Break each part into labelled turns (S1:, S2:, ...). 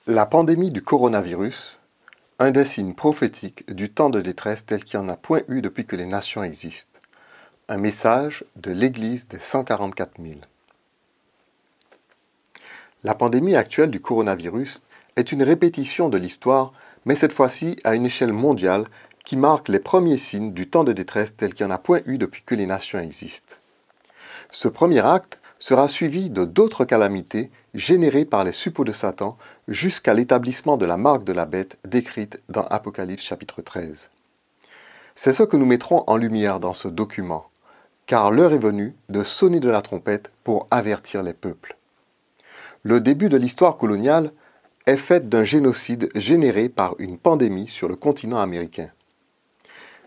S1: La pandémie du coronavirus, un des signes prophétiques du temps de détresse tel qu'il n'y en a point eu depuis que les nations existent. Un message de l'Église des 144 000. La pandémie actuelle du coronavirus est une répétition de l'histoire, mais cette fois-ci à une échelle mondiale qui marque les premiers signes du temps de détresse tel qu'il n'y en a point eu depuis que les nations existent. Ce premier acte sera suivi de d'autres calamités générées par les suppôts de Satan jusqu'à l'établissement de la marque de la bête décrite dans Apocalypse chapitre 13. C'est ce que nous mettrons en lumière dans ce document, car l'heure est venue de sonner de la trompette pour avertir les peuples. Le début de l'histoire coloniale est fait d'un génocide généré par une pandémie sur le continent américain.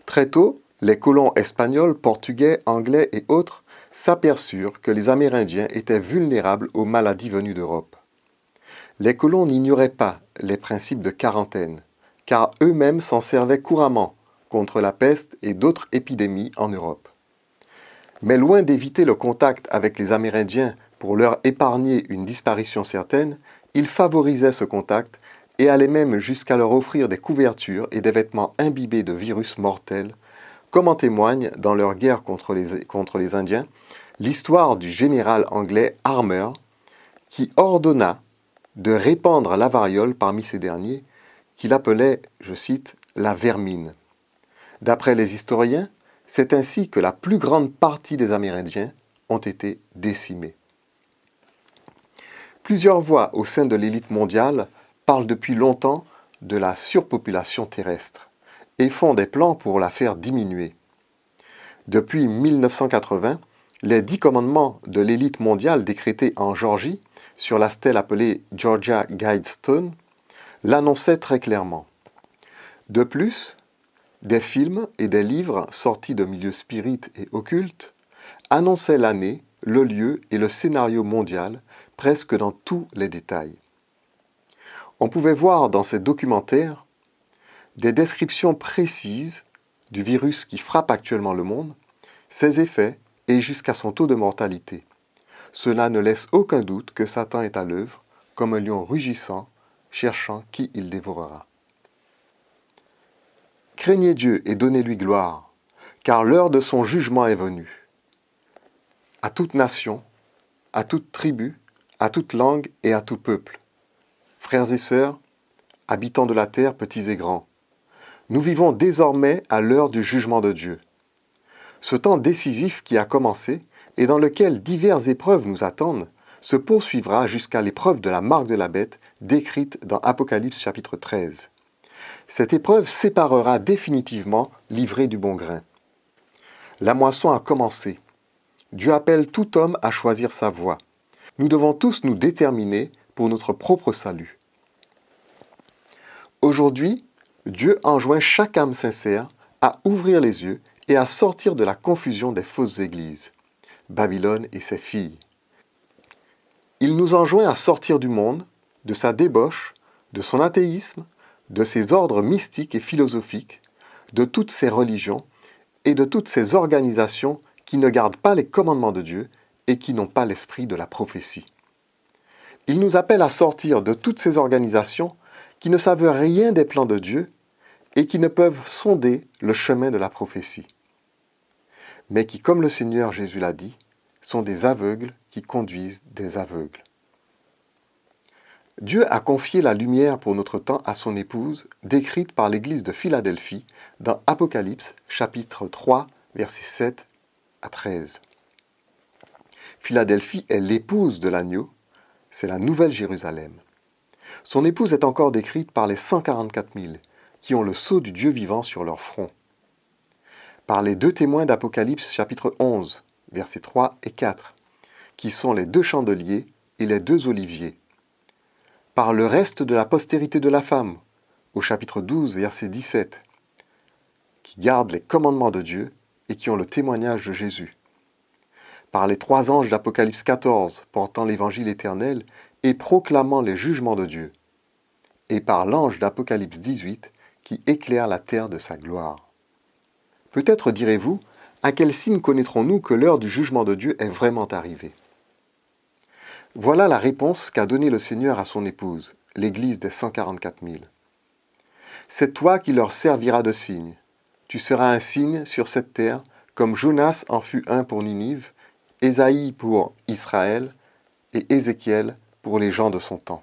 S1: Très tôt, les colons espagnols, portugais, anglais et autres s'aperçurent que les Amérindiens étaient vulnérables aux maladies venues d'Europe. Les colons n'ignoraient pas les principes de quarantaine, car eux-mêmes s'en servaient couramment contre la peste et d'autres épidémies en Europe. Mais loin d'éviter le contact avec les Amérindiens pour leur épargner une disparition certaine, ils favorisaient ce contact et allaient même jusqu'à leur offrir des couvertures et des vêtements imbibés de virus mortels, comme en témoigne, dans leur guerre contre les Indiens, l'histoire du général anglais Armour, qui ordonna de répandre la variole parmi ces derniers, qu'il appelait, je cite, la vermine. D'après les historiens, c'est ainsi que la plus grande partie des Amérindiens ont été décimés. Plusieurs voix au sein de l'élite mondiale parlent depuis longtemps de la surpopulation terrestre et font des plans pour la faire diminuer. Depuis 1980, les 10 commandements de l'élite mondiale décrétés en Géorgie, sur la stèle appelée Georgia Guidestone, l'annonçaient très clairement. De plus, des films et des livres sortis de milieux spirites et occultes annonçaient l'année, le lieu et le scénario mondial presque dans tous les détails. On pouvait voir dans ces documentaires des descriptions précises du virus qui frappe actuellement le monde, ses effets et jusqu'à son taux de mortalité. Cela ne laisse aucun doute que Satan est à l'œuvre, comme un lion rugissant, cherchant qui il dévorera. Craignez Dieu et donnez-lui gloire, car l'heure de son jugement est venue. À toute nation, à toute tribu, à toute langue et à tout peuple. Frères et sœurs, habitants de la terre, petits et grands, nous vivons désormais à l'heure du jugement de Dieu. Ce temps décisif qui a commencé et dans lequel diverses épreuves nous attendent se poursuivra jusqu'à l'épreuve de la marque de la bête décrite dans Apocalypse chapitre 13. Cette épreuve séparera définitivement l'ivraie du bon grain. La moisson a commencé. Dieu appelle tout homme à choisir sa voie. Nous devons tous nous déterminer pour notre propre salut. Aujourd'hui, Dieu enjoint chaque âme sincère à ouvrir les yeux et à sortir de la confusion des fausses églises, Babylone et ses filles. Il nous enjoint à sortir du monde, de sa débauche, de son athéisme, de ses ordres mystiques et philosophiques, de toutes ces religions et de toutes ces organisations qui ne gardent pas les commandements de Dieu et qui n'ont pas l'esprit de la prophétie. Il nous appelle à sortir de toutes ces organisations qui ne savent rien des plans de Dieu et qui ne peuvent sonder le chemin de la prophétie, mais qui, comme le Seigneur Jésus l'a dit, sont des aveugles qui conduisent des aveugles. Dieu a confié la lumière pour notre temps à son épouse, décrite par l'Église de Philadelphie dans Apocalypse chapitre 3, versets 7 à 13. Philadelphie est l'épouse de l'agneau, c'est la nouvelle Jérusalem. Son épouse est encore décrite par les 144 000 qui ont le sceau du Dieu vivant sur leur front. Par les 2 témoins d'Apocalypse chapitre 11, versets 3 et 4, qui sont les 2 chandeliers et les 2 oliviers. Par le reste de la postérité de la femme, au chapitre 12, verset 17, qui gardent les commandements de Dieu et qui ont le témoignage de Jésus. Par les 3 anges d'Apocalypse 14, portant l'évangile éternel et proclamant les jugements de Dieu. Et par l'ange d'Apocalypse 18, qui éclaire la terre de sa gloire. Peut-être direz-vous, à quel signe connaîtrons-nous que l'heure du jugement de Dieu est vraiment arrivée ? Voilà la réponse qu'a donnée le Seigneur à son épouse, l'Église des 144 000. C'est toi qui leur serviras de signe. Tu seras un signe sur cette terre, comme Jonas en fut un pour Ninive, Ésaïe pour Israël et Ézéchiel pour les gens de son temps.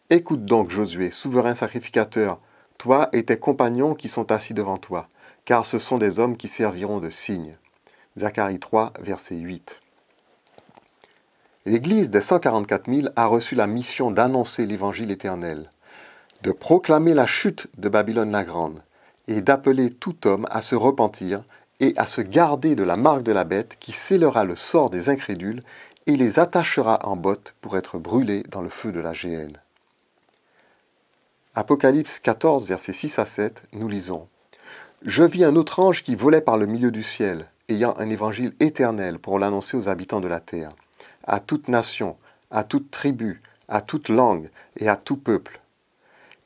S1: Écoute donc, Josué, souverain sacrificateur, toi et tes compagnons qui sont assis devant toi, car ce sont des hommes qui serviront de signe. Zacharie 3, verset 8. L'Église des 144 000 a reçu la mission d'annoncer l'Évangile éternel, de proclamer la chute de Babylone la Grande et d'appeler tout homme à se repentir et à se garder de la marque de la bête qui scellera le sort des incrédules et les attachera en bottes pour être brûlés dans le feu de la géhenne. Apocalypse 14, versets 6 à 7, nous lisons « Je vis un autre ange qui volait par le milieu du ciel, ayant un évangile éternel pour l'annoncer aux habitants de la terre, à toute nation, à toute tribu, à toute langue et à tout peuple.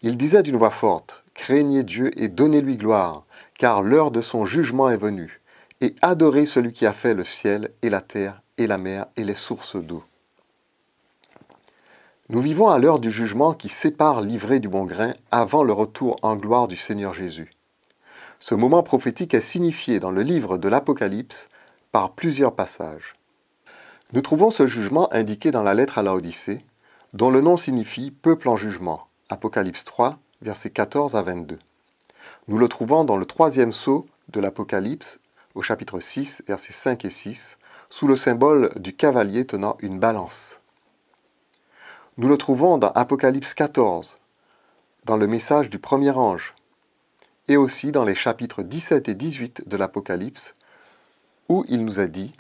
S1: Il disait d'une voix forte, « Craignez Dieu et donnez-lui gloire, car l'heure de son jugement est venue, et adorez celui qui a fait le ciel et la terre et la mer et les sources d'eau. » Nous vivons à l'heure du jugement qui sépare l'ivraie du bon grain avant le retour en gloire du Seigneur Jésus. Ce moment prophétique est signifié dans le livre de l'Apocalypse par plusieurs passages. Nous trouvons ce jugement indiqué dans la lettre à Laodicée, dont le nom signifie « peuple en jugement », Apocalypse 3, versets 14 à 22. Nous le trouvons dans le troisième sceau de l'Apocalypse, au chapitre 6, versets 5 et 6, sous le symbole du cavalier tenant une balance. Nous le trouvons dans Apocalypse 14, dans le message du premier ange, et aussi dans les chapitres 17 et 18 de l'Apocalypse, où il nous a dit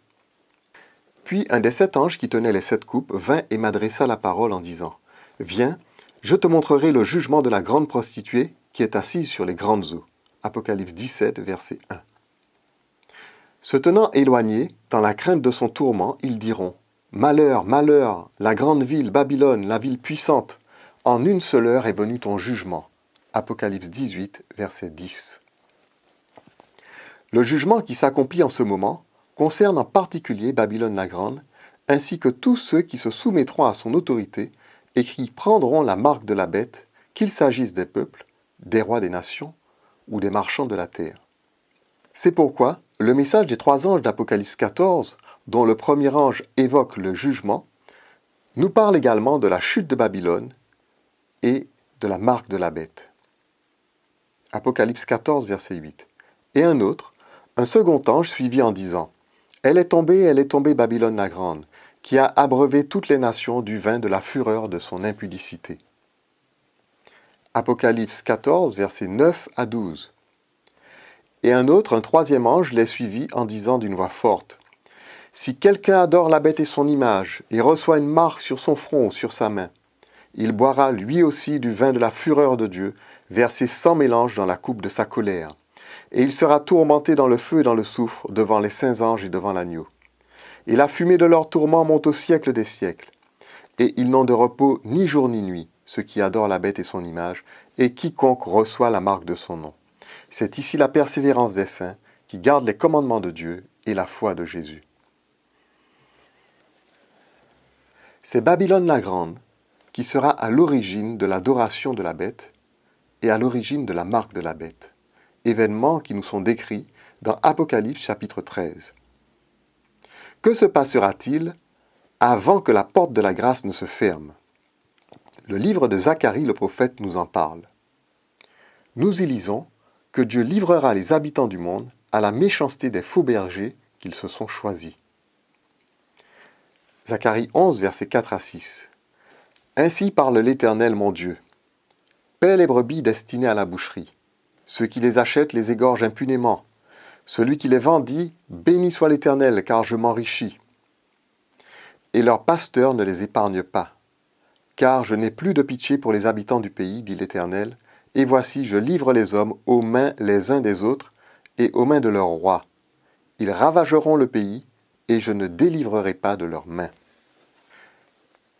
S1: « Puis un des 7 anges qui tenaient les 7 coupes vint et m'adressa la parole en disant « Viens, je te montrerai le jugement de la grande prostituée qui est assise sur les grandes eaux. » Apocalypse 17, verset 1. Se tenant éloignés, dans la crainte de son tourment, ils diront « Malheur, malheur, la grande ville, Babylone, la ville puissante, en une seule heure est venu ton jugement. » Apocalypse 18, verset 10. Le jugement qui s'accomplit en ce moment concerne en particulier Babylone la Grande, ainsi que tous ceux qui se soumettront à son autorité et qui prendront la marque de la bête, qu'il s'agisse des peuples, des rois des nations ou des marchands de la terre. C'est pourquoi le message des 3 anges d'Apocalypse 14, dont le premier ange évoque le jugement, nous parle également de la chute de Babylone et de la marque de la bête. Apocalypse 14, verset 8. Et un autre, un second ange suivit en disant « Elle est tombée Babylone la Grande, qui a abreuvé toutes les nations du vin de la fureur de son impudicité. » Apocalypse 14, versets 9 à 12. Et un autre, un troisième ange, les suivit en disant d'une voix forte « Si quelqu'un adore la bête et son image, et reçoit une marque sur son front ou sur sa main, il boira lui aussi du vin de la fureur de Dieu, versé sans mélange dans la coupe de sa colère. Et il sera tourmenté dans le feu et dans le soufre, devant les saints anges et devant l'agneau. Et la fumée de leur tourment monte au siècle des siècles. Et ils n'ont de repos ni jour ni nuit, ceux qui adorent la bête et son image, et quiconque reçoit la marque de son nom. C'est ici la persévérance des saints, qui gardent les commandements de Dieu et la foi de Jésus. C'est Babylone la Grande qui sera à l'origine de l'adoration de la bête et à l'origine de la marque de la bête, événements qui nous sont décrits dans Apocalypse chapitre 13. Que se passera-t-il avant que la porte de la grâce ne se ferme? Le livre de Zacharie le prophète nous en parle. Nous y lisons que Dieu livrera les habitants du monde à la méchanceté des faux bergers qu'ils se sont choisis. Zacharie 11, versets 4 à 6. Ainsi parle l'Éternel mon Dieu. Paie les brebis destinées à la boucherie. Ceux qui les achètent les égorgent impunément. Celui qui les vend dit « Béni soit l'Éternel, car je m'enrichis. » Et leurs pasteurs ne les épargnent pas. Car je n'ai plus de pitié pour les habitants du pays, dit l'Éternel, et voici, je livre les hommes aux mains les uns des autres et aux mains de leurs rois. Ils ravageront le pays, et je ne délivrerai pas de leurs mains.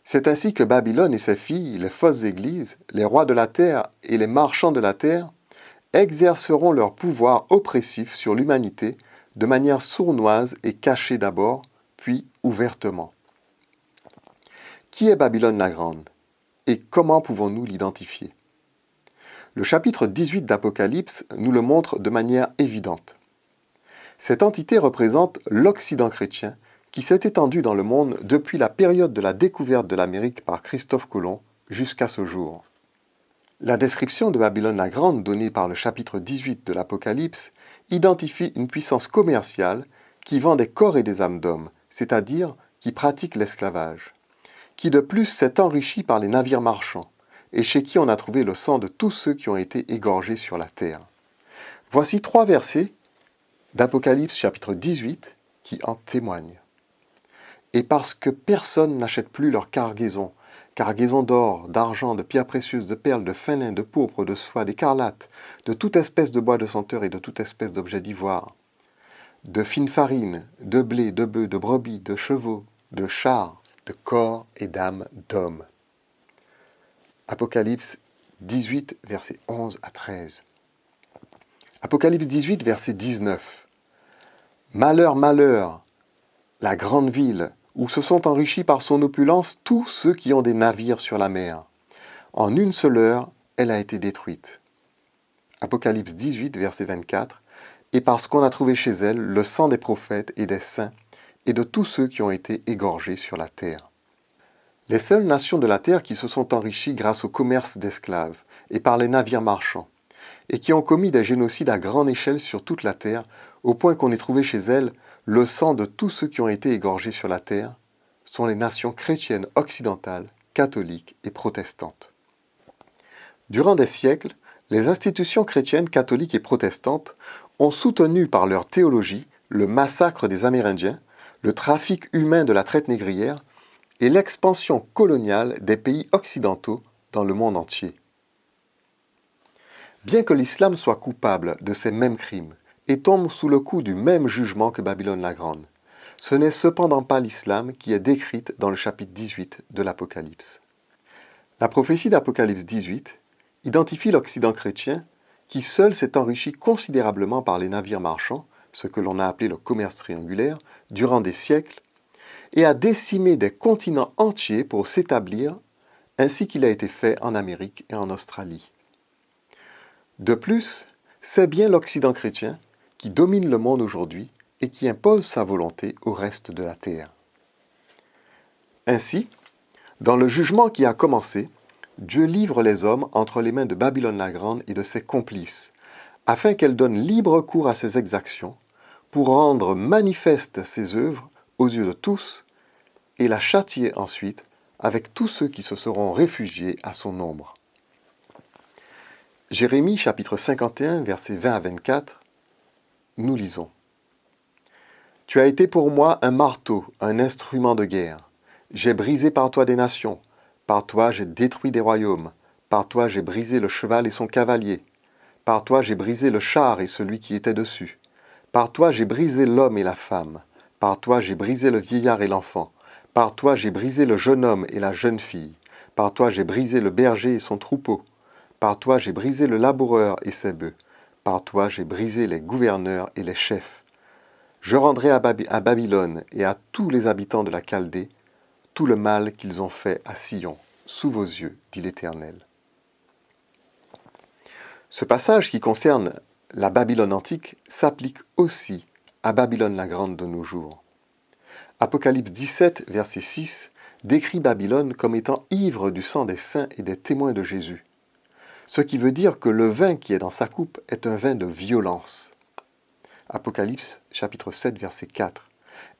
S1: C'est ainsi que Babylone et ses filles, les fausses églises, les rois de la terre et les marchands de la terre, exerceront leur pouvoir oppressif sur l'humanité de manière sournoise et cachée d'abord, puis ouvertement. Qui est Babylone la Grande? et comment pouvons-nous l'identifier? Le chapitre 18 d'Apocalypse nous le montre de manière évidente. Cette entité représente l'Occident chrétien qui s'est étendu dans le monde depuis la période de la découverte de l'Amérique par Christophe Colomb jusqu'à ce jour. La description de Babylone la Grande donnée par le chapitre 18 de l'Apocalypse identifie une puissance commerciale qui vend des corps et des âmes d'hommes, c'est-à-dire qui pratique l'esclavage, qui de plus s'est enrichi par les navires marchands, et chez qui on a trouvé le sang de tous ceux qui ont été égorgés sur la terre. Voici 3 versets d'Apocalypse chapitre 18 qui en témoignent. Et parce que personne n'achète plus leur cargaison d'or, d'argent, de pierres précieuses, de perles, de fin lin, de pourpre, de soie, d'écarlate, de toute espèce de bois de senteur et de toute espèce d'objet d'ivoire, de fine farine, de blé, de bœufs, de brebis, de chevaux, de chars, de corps et d'âmes d'hommes. Apocalypse 18, versets 11 à 13. Apocalypse 18, verset 19. Malheur, malheur, la grande ville, où se sont enrichis par son opulence tous ceux qui ont des navires sur la mer. En une seule heure, elle a été détruite. Apocalypse 18, verset 24. Et parce qu'on a trouvé chez elle le sang des prophètes et des saints, et de tous ceux qui ont été égorgés sur la terre. Les seules nations de la terre qui se sont enrichies grâce au commerce d'esclaves et par les navires marchands, et qui ont commis des génocides à grande échelle sur toute la terre, au point qu'on ait trouvé chez elles le sang de tous ceux qui ont été égorgés sur la terre, sont les nations chrétiennes occidentales, catholiques et protestantes. Durant des siècles, les institutions chrétiennes, catholiques et protestantes ont soutenu par leur théologie le massacre des Amérindiens, le trafic humain de la traite négrière et l'expansion coloniale des pays occidentaux dans le monde entier. Bien que l'islam soit coupable de ces mêmes crimes et tombe sous le coup du même jugement que Babylone la Grande, ce n'est cependant pas l'islam qui est décrite dans le chapitre 18 de l'Apocalypse. La prophétie d'Apocalypse 18 identifie l'Occident chrétien qui seul s'est enrichi considérablement par les navires marchands, ce que l'on a appelé le commerce triangulaire, durant des siècles, et a décimé des continents entiers pour s'établir, ainsi qu'il a été fait en Amérique et en Australie. De plus, c'est bien l'Occident chrétien qui domine le monde aujourd'hui et qui impose sa volonté au reste de la terre. Ainsi, dans le jugement qui a commencé, Dieu livre les hommes entre les mains de Babylone la Grande et de ses complices, afin qu'elle donne libre cours à ses exactions, pour rendre manifestes ses œuvres aux yeux de tous, et la châtier ensuite avec tous ceux qui se seront réfugiés à son ombre. Jérémie chapitre 51, versets 20 à 24, nous lisons. « Tu as été pour moi un marteau, un instrument de guerre. J'ai brisé par toi des nations, par toi j'ai détruit des royaumes, par toi j'ai brisé le cheval et son cavalier, par toi j'ai brisé le char et celui qui était dessus, par toi j'ai brisé l'homme et la femme, par toi j'ai brisé le vieillard et l'enfant, par toi j'ai brisé le jeune homme et la jeune fille, par toi j'ai brisé le berger et son troupeau, par toi j'ai brisé le laboureur et ses bœufs, par toi j'ai brisé les gouverneurs et les chefs. Je rendrai à Babylone et à tous les habitants de la Chaldée tout le mal qu'ils ont fait à Sion, sous vos yeux, dit l'Éternel. » Ce passage qui concerne la Babylone antique s'applique aussi à Babylone la Grande de nos jours. Apocalypse 17, verset 6, décrit Babylone comme étant ivre du sang des saints et des témoins de Jésus, ce qui veut dire que le vin qui est dans sa coupe est un vin de violence. Apocalypse chapitre 7, verset 4.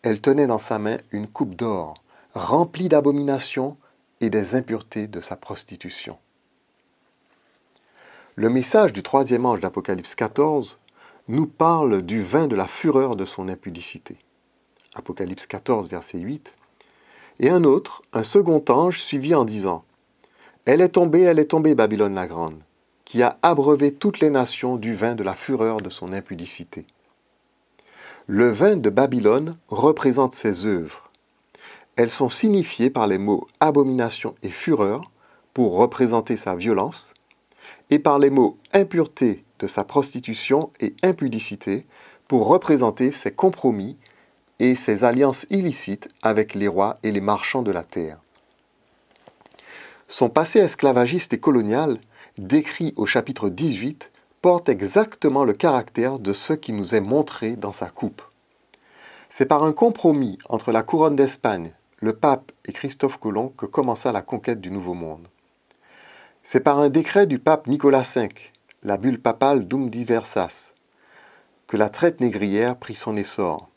S1: Elle tenait dans sa main une coupe d'or, remplie d'abominations et des impuretés de sa prostitution. Le message du 3e ange d'Apocalypse 14 nous parle du vin de la fureur de son impudicité. Apocalypse 14, verset 8. Et un second ange, suivit en disant « elle est tombée, Babylone la Grande, qui a abreuvé toutes les nations du vin de la fureur de son impudicité. » Le vin de Babylone représente ses œuvres. Elles sont signifiées par les mots « abomination » et « fureur » pour représenter sa violence, et par les mots « impureté » de sa prostitution et « impudicité » pour représenter ses compromis et ses alliances illicites avec les rois et les marchands de la terre. Son passé esclavagiste et colonial, décrit au chapitre 18, porte exactement le caractère de ce qui nous est montré dans sa coupe. C'est par un compromis entre la couronne d'Espagne, le pape et Christophe Colomb que commença la conquête du Nouveau Monde. C'est par un décret du pape Nicolas V, la bulle papale Dum Diversas, que la traite négrière prit son essor.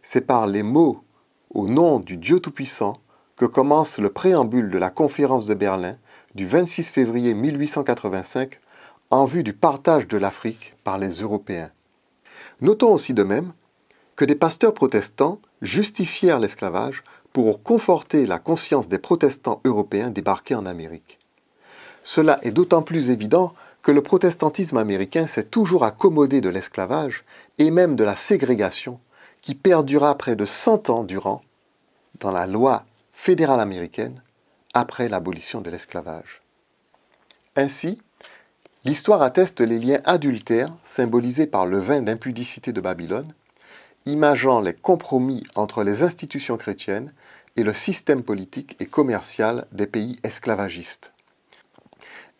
S1: C'est par les mots « Au nom du Dieu Tout-Puissant » que commence le préambule de la conférence de Berlin du 26 février 1885 en vue du partage de l'Afrique par les Européens. Notons aussi de même que des pasteurs protestants justifièrent l'esclavage pour conforter la conscience des protestants européens débarqués en Amérique. Cela est d'autant plus évident que le protestantisme américain s'est toujours accommodé de l'esclavage et même de la ségrégation qui perdura près de 100 ans durant dans la loi fédérale américaine après l'abolition de l'esclavage. Ainsi, l'histoire atteste les liens adultères symbolisés par le vin d'impudicité de Babylone, imageant les compromis entre les institutions chrétiennes et le système politique et commercial des pays esclavagistes.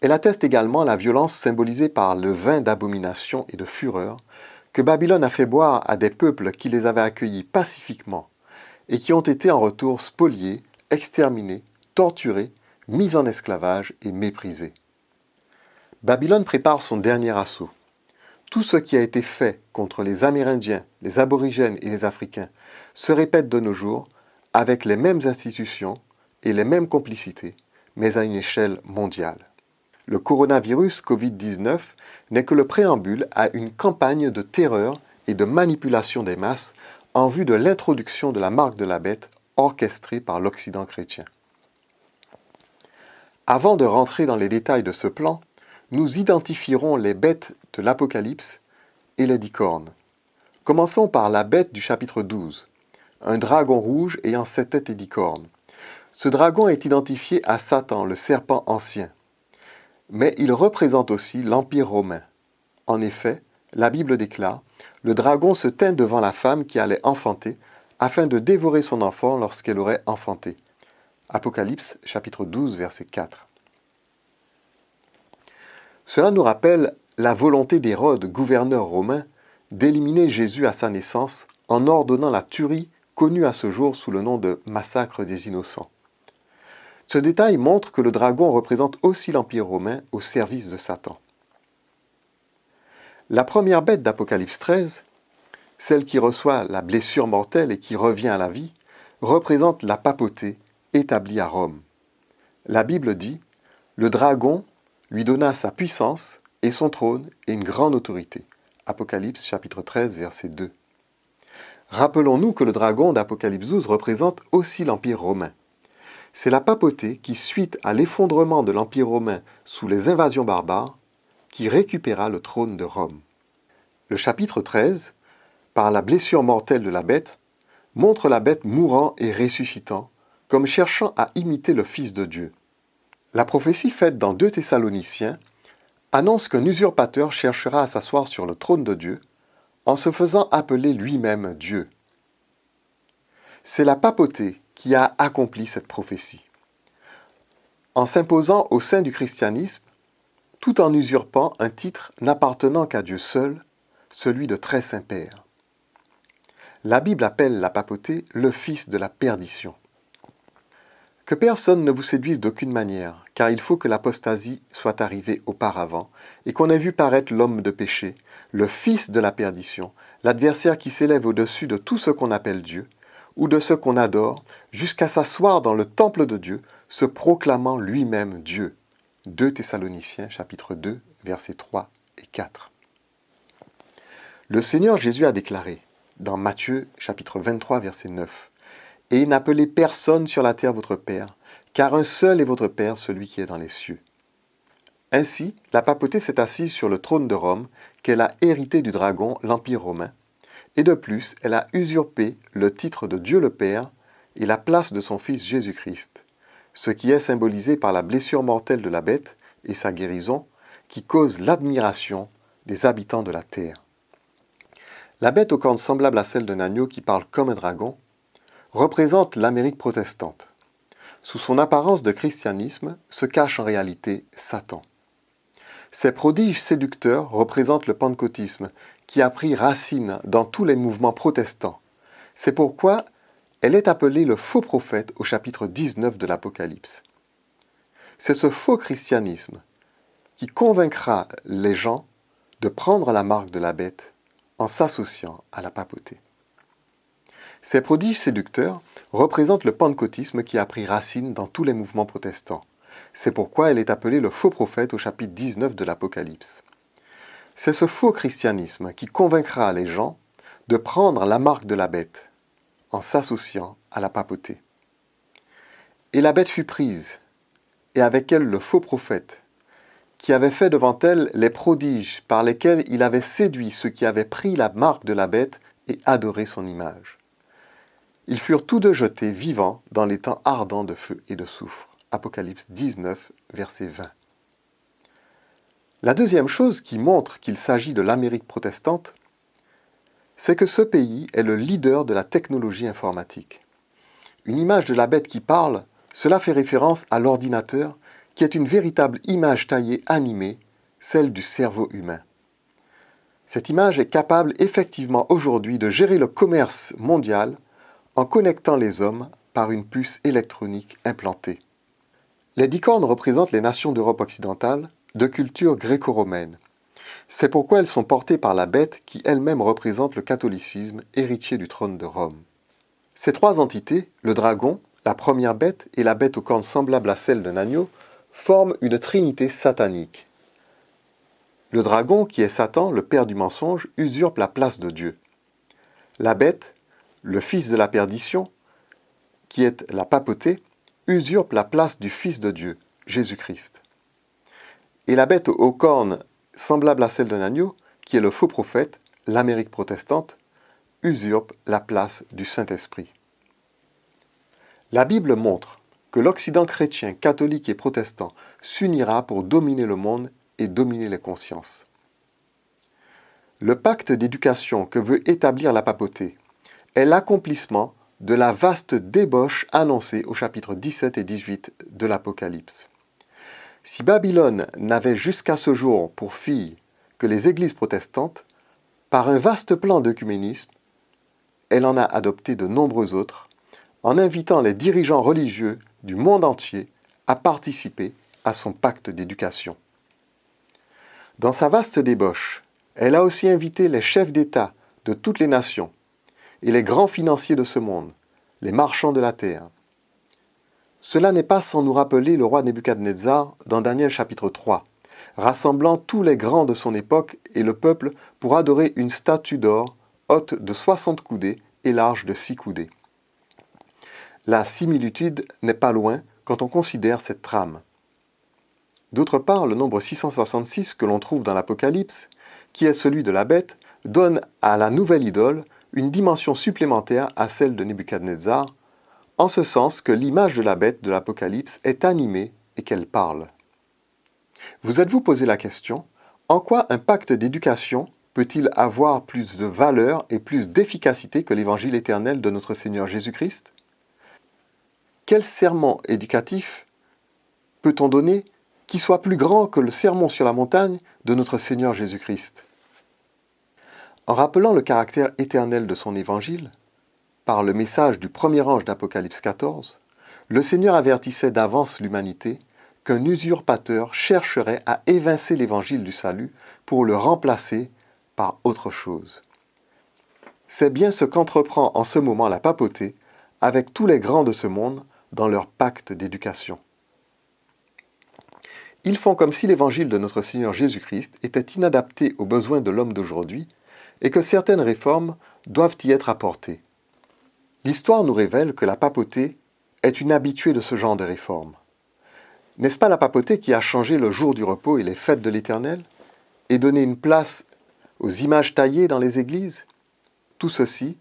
S1: Elle atteste également la violence symbolisée par le vin d'abomination et de fureur que Babylone a fait boire à des peuples qui les avaient accueillis pacifiquement et qui ont été en retour spoliés, exterminés, torturés, mis en esclavage et méprisés. Babylone prépare son dernier assaut. Tout ce qui a été fait contre les Amérindiens, les Aborigènes et les Africains se répète de nos jours avec les mêmes institutions et les mêmes complicités, mais à une échelle mondiale. Le coronavirus Covid-19 n'est que le préambule à une campagne de terreur et de manipulation des masses en vue de l'introduction de la marque de la bête orchestrée par l'Occident chrétien. Avant de rentrer dans les détails de ce plan, nous identifierons les bêtes de l'Apocalypse et les 10 cornes. Commençons par la bête du chapitre 12, un dragon rouge ayant 7 têtes et 10 cornes. Ce dragon est identifié à Satan, le serpent ancien. Mais il représente aussi l'Empire romain. En effet, la Bible déclare « Le dragon se tint devant la femme qui allait enfanter, afin de dévorer son enfant lorsqu'elle aurait enfanté. » Apocalypse, chapitre 12, verset 4. Cela nous rappelle la volonté d'Hérode, gouverneur romain, d'éliminer Jésus à sa naissance en ordonnant la tuerie connue à ce jour sous le nom de massacre des innocents. Ce détail montre que le dragon représente aussi l'Empire romain au service de Satan. La première bête d'Apocalypse 13, celle qui reçoit la blessure mortelle et qui revient à la vie, représente la papauté établie à Rome. La Bible dit « Le dragon lui donna sa puissance et son trône et une grande autorité. » Apocalypse chapitre 13, verset 2. Rappelons-nous que le dragon d'Apocalypse 12 représente aussi l'Empire romain. C'est la papauté qui, suite à l'effondrement de l'Empire romain sous les invasions barbares, qui récupéra le trône de Rome. Le chapitre 13, par la blessure mortelle de la bête, montre la bête mourant et ressuscitant, comme cherchant à imiter le Fils de Dieu. La prophétie faite dans 2 Thessaloniciens annonce qu'un usurpateur cherchera à s'asseoir sur le trône de Dieu en se faisant appeler lui-même Dieu. C'est la papauté qui a accompli cette prophétie. En s'imposant au sein du christianisme, tout en usurpant un titre n'appartenant qu'à Dieu seul, celui de très Saint-Père. La Bible appelle la papauté le fils de la perdition. Que personne ne vous séduise d'aucune manière, car il faut que l'apostasie soit arrivée auparavant, et qu'on ait vu paraître l'homme de péché, le fils de la perdition, l'adversaire qui s'élève au-dessus de tout ce qu'on appelle Dieu, ou de ce qu'on adore, jusqu'à s'asseoir dans le temple de Dieu, se proclamant lui-même Dieu. 2 Thessaloniciens, chapitre 2, versets 3 et 4. Le Seigneur Jésus a déclaré, dans Matthieu, chapitre 23, verset 9, « Et n'appelez personne sur la terre votre Père, car un seul est votre Père, celui qui est dans les cieux. » Ainsi, la papauté s'est assise sur le trône de Rome, qu'elle a hérité du dragon, l'Empire romain, et de plus, elle a usurpé le titre de Dieu le Père et la place de son Fils Jésus-Christ, ce qui est symbolisé par la blessure mortelle de la bête et sa guérison, qui cause l'admiration des habitants de la terre. La bête aux cornes semblables à celle d'un agneau qui parle comme un dragon représente l'Amérique protestante. Sous son apparence de christianisme se cache en réalité Satan. Ces prodiges séducteurs représentent le pentecôtisme, qui a pris racine dans tous les mouvements protestants. C'est pourquoi elle est appelée le faux prophète au chapitre 19 de l'Apocalypse. C'est ce faux christianisme qui convaincra les gens de prendre la marque de la bête en s'associant à la papauté. Ces prodiges séducteurs représentent le pentecôtisme qui a pris racine dans tous les mouvements protestants. C'est pourquoi elle est appelée le faux prophète au chapitre 19 de l'Apocalypse. C'est ce faux christianisme qui convaincra les gens de prendre la marque de la bête en s'associant à la papauté. Et la bête fut prise, et avec elle le faux prophète, qui avait fait devant elle les prodiges par lesquels il avait séduit ceux qui avaient pris la marque de la bête et adoré son image. Ils furent tous deux jetés vivants dans les temps ardents de feu et de soufre. Apocalypse 19, verset 20. La deuxième chose qui montre qu'il s'agit de l'Amérique protestante, c'est que ce pays est le leader de la technologie informatique. Une image de la bête qui parle, cela fait référence à l'ordinateur, qui est une véritable image taillée animée, celle du cerveau humain. Cette image est capable effectivement aujourd'hui de gérer le commerce mondial en connectant les hommes par une puce électronique implantée. Les 10 cornes représentent les nations d'Europe occidentale, de culture gréco-romaine. C'est pourquoi elles sont portées par la bête qui elle-même représente le catholicisme, héritier du trône de Rome. Ces trois entités, le dragon, la première bête et la bête aux cornes semblables à celles d'un agneau, forment une trinité satanique. Le dragon, qui est Satan, le père du mensonge, usurpe la place de Dieu. La bête, le fils de la perdition, qui est la papauté, usurpe la place du Fils de Dieu, Jésus-Christ. Et la bête aux cornes semblable à celle d'un agneau, qui est le faux prophète, l'Amérique protestante, usurpe la place du Saint-Esprit. La Bible montre que l'Occident chrétien, catholique et protestant s'unira pour dominer le monde et dominer les consciences. Le pacte d'éducation que veut établir la papauté est l'accomplissement de la vaste débauche annoncée au chapitre 17 et 18 de l'Apocalypse. Si Babylone n'avait jusqu'à ce jour pour fille que les églises protestantes, par un vaste plan d'œcuménisme, elle en a adopté de nombreux autres, en invitant les dirigeants religieux du monde entier à participer à son pacte d'éducation. Dans sa vaste débauche, elle a aussi invité les chefs d'État de toutes les nations et les grands financiers de ce monde, les marchands de la terre. Cela n'est pas sans nous rappeler le roi Nebuchadnezzar dans Daniel chapitre 3, rassemblant tous les grands de son époque et le peuple pour adorer une statue d'or haute de 60 coudées et large de 6 coudées. La similitude n'est pas loin quand on considère cette trame. D'autre part, le nombre 666 que l'on trouve dans l'Apocalypse, qui est celui de la bête, donne à la nouvelle idole une dimension supplémentaire à celle de Nebuchadnezzar, en ce sens que l'image de la bête de l'Apocalypse est animée et qu'elle parle. Vous êtes-vous posé la question, en quoi un pacte d'éducation peut-il avoir plus de valeur et plus d'efficacité que l'évangile éternel de notre Seigneur Jésus-Christ? Quel sermon éducatif peut-on donner qui soit plus grand que le sermon sur la montagne de notre Seigneur Jésus-Christ? En rappelant le caractère éternel de son évangile, par le message du premier ange d'Apocalypse 14, le Seigneur avertissait d'avance l'humanité qu'un usurpateur chercherait à évincer l'évangile du salut pour le remplacer par autre chose. C'est bien ce qu'entreprend en ce moment la papauté avec tous les grands de ce monde dans leur pacte d'éducation. Ils font comme si l'évangile de notre Seigneur Jésus-Christ était inadapté aux besoins de l'homme d'aujourd'hui et que certaines réformes doivent y être apportées. L'histoire nous révèle que la papauté est une habituée de ce genre de réforme. N'est-ce pas la papauté qui a changé le jour du repos et les fêtes de l'Éternel et donné une place aux images taillées dans les églises? Tout ceci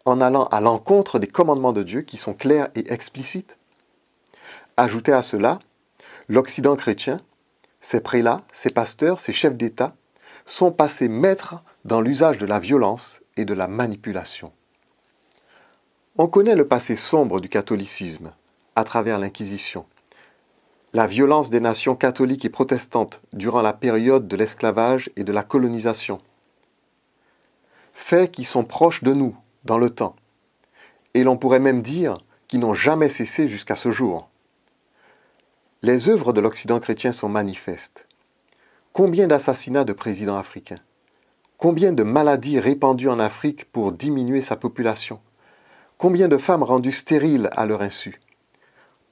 S1: en allant à l'encontre des commandements de Dieu qui sont clairs et explicites. Ajoutez à cela, l'Occident chrétien, ses prélats, ses pasteurs, ses chefs d'État sont passés maîtres dans l'usage de la violence et de la manipulation. On connaît le passé sombre du catholicisme, à travers l'Inquisition, la violence des nations catholiques et protestantes durant la période de l'esclavage et de la colonisation. Faits qui sont proches de nous dans le temps, et l'on pourrait même dire qui n'ont jamais cessé jusqu'à ce jour. Les œuvres de l'Occident chrétien sont manifestes. Combien d'assassinats de présidents africains? Combien de maladies répandues en Afrique pour diminuer sa population? Combien de femmes rendues stériles à leur insu?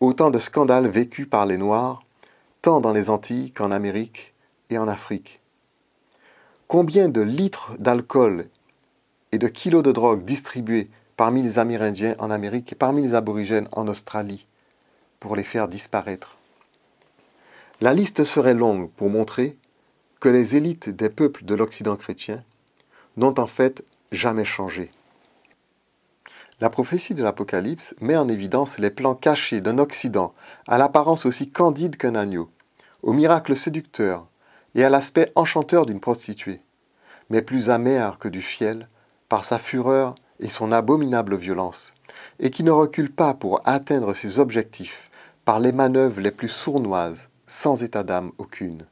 S1: Autant de scandales vécus par les Noirs, tant dans les Antilles qu'en Amérique et en Afrique. Combien de litres d'alcool et de kilos de drogue distribués parmi les Amérindiens en Amérique et parmi les Aborigènes en Australie pour les faire disparaître? La liste serait longue pour montrer que les élites des peuples de l'Occident chrétien n'ont en fait jamais changé. La prophétie de l'Apocalypse met en évidence les plans cachés d'un Occident à l'apparence aussi candide qu'un agneau, au miracle séducteur et à l'aspect enchanteur d'une prostituée, mais plus amer que du fiel par sa fureur et son abominable violence, et qui ne recule pas pour atteindre ses objectifs par les manœuvres les plus sournoises, sans état d'âme aucune.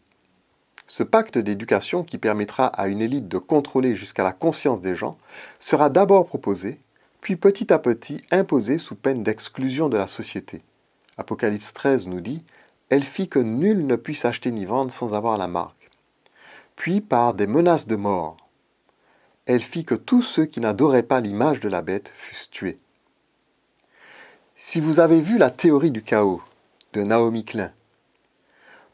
S1: Ce pacte d'éducation qui permettra à une élite de contrôler jusqu'à la conscience des gens sera d'abord proposé, puis petit à petit imposé sous peine d'exclusion de la société. Apocalypse 13 nous dit « Elle fit que nul ne puisse acheter ni vendre sans avoir la marque. » Puis par des menaces de mort, elle fit que tous ceux qui n'adoraient pas l'image de la bête fussent tués. Si vous avez vu la théorie du chaos de Naomi Klein,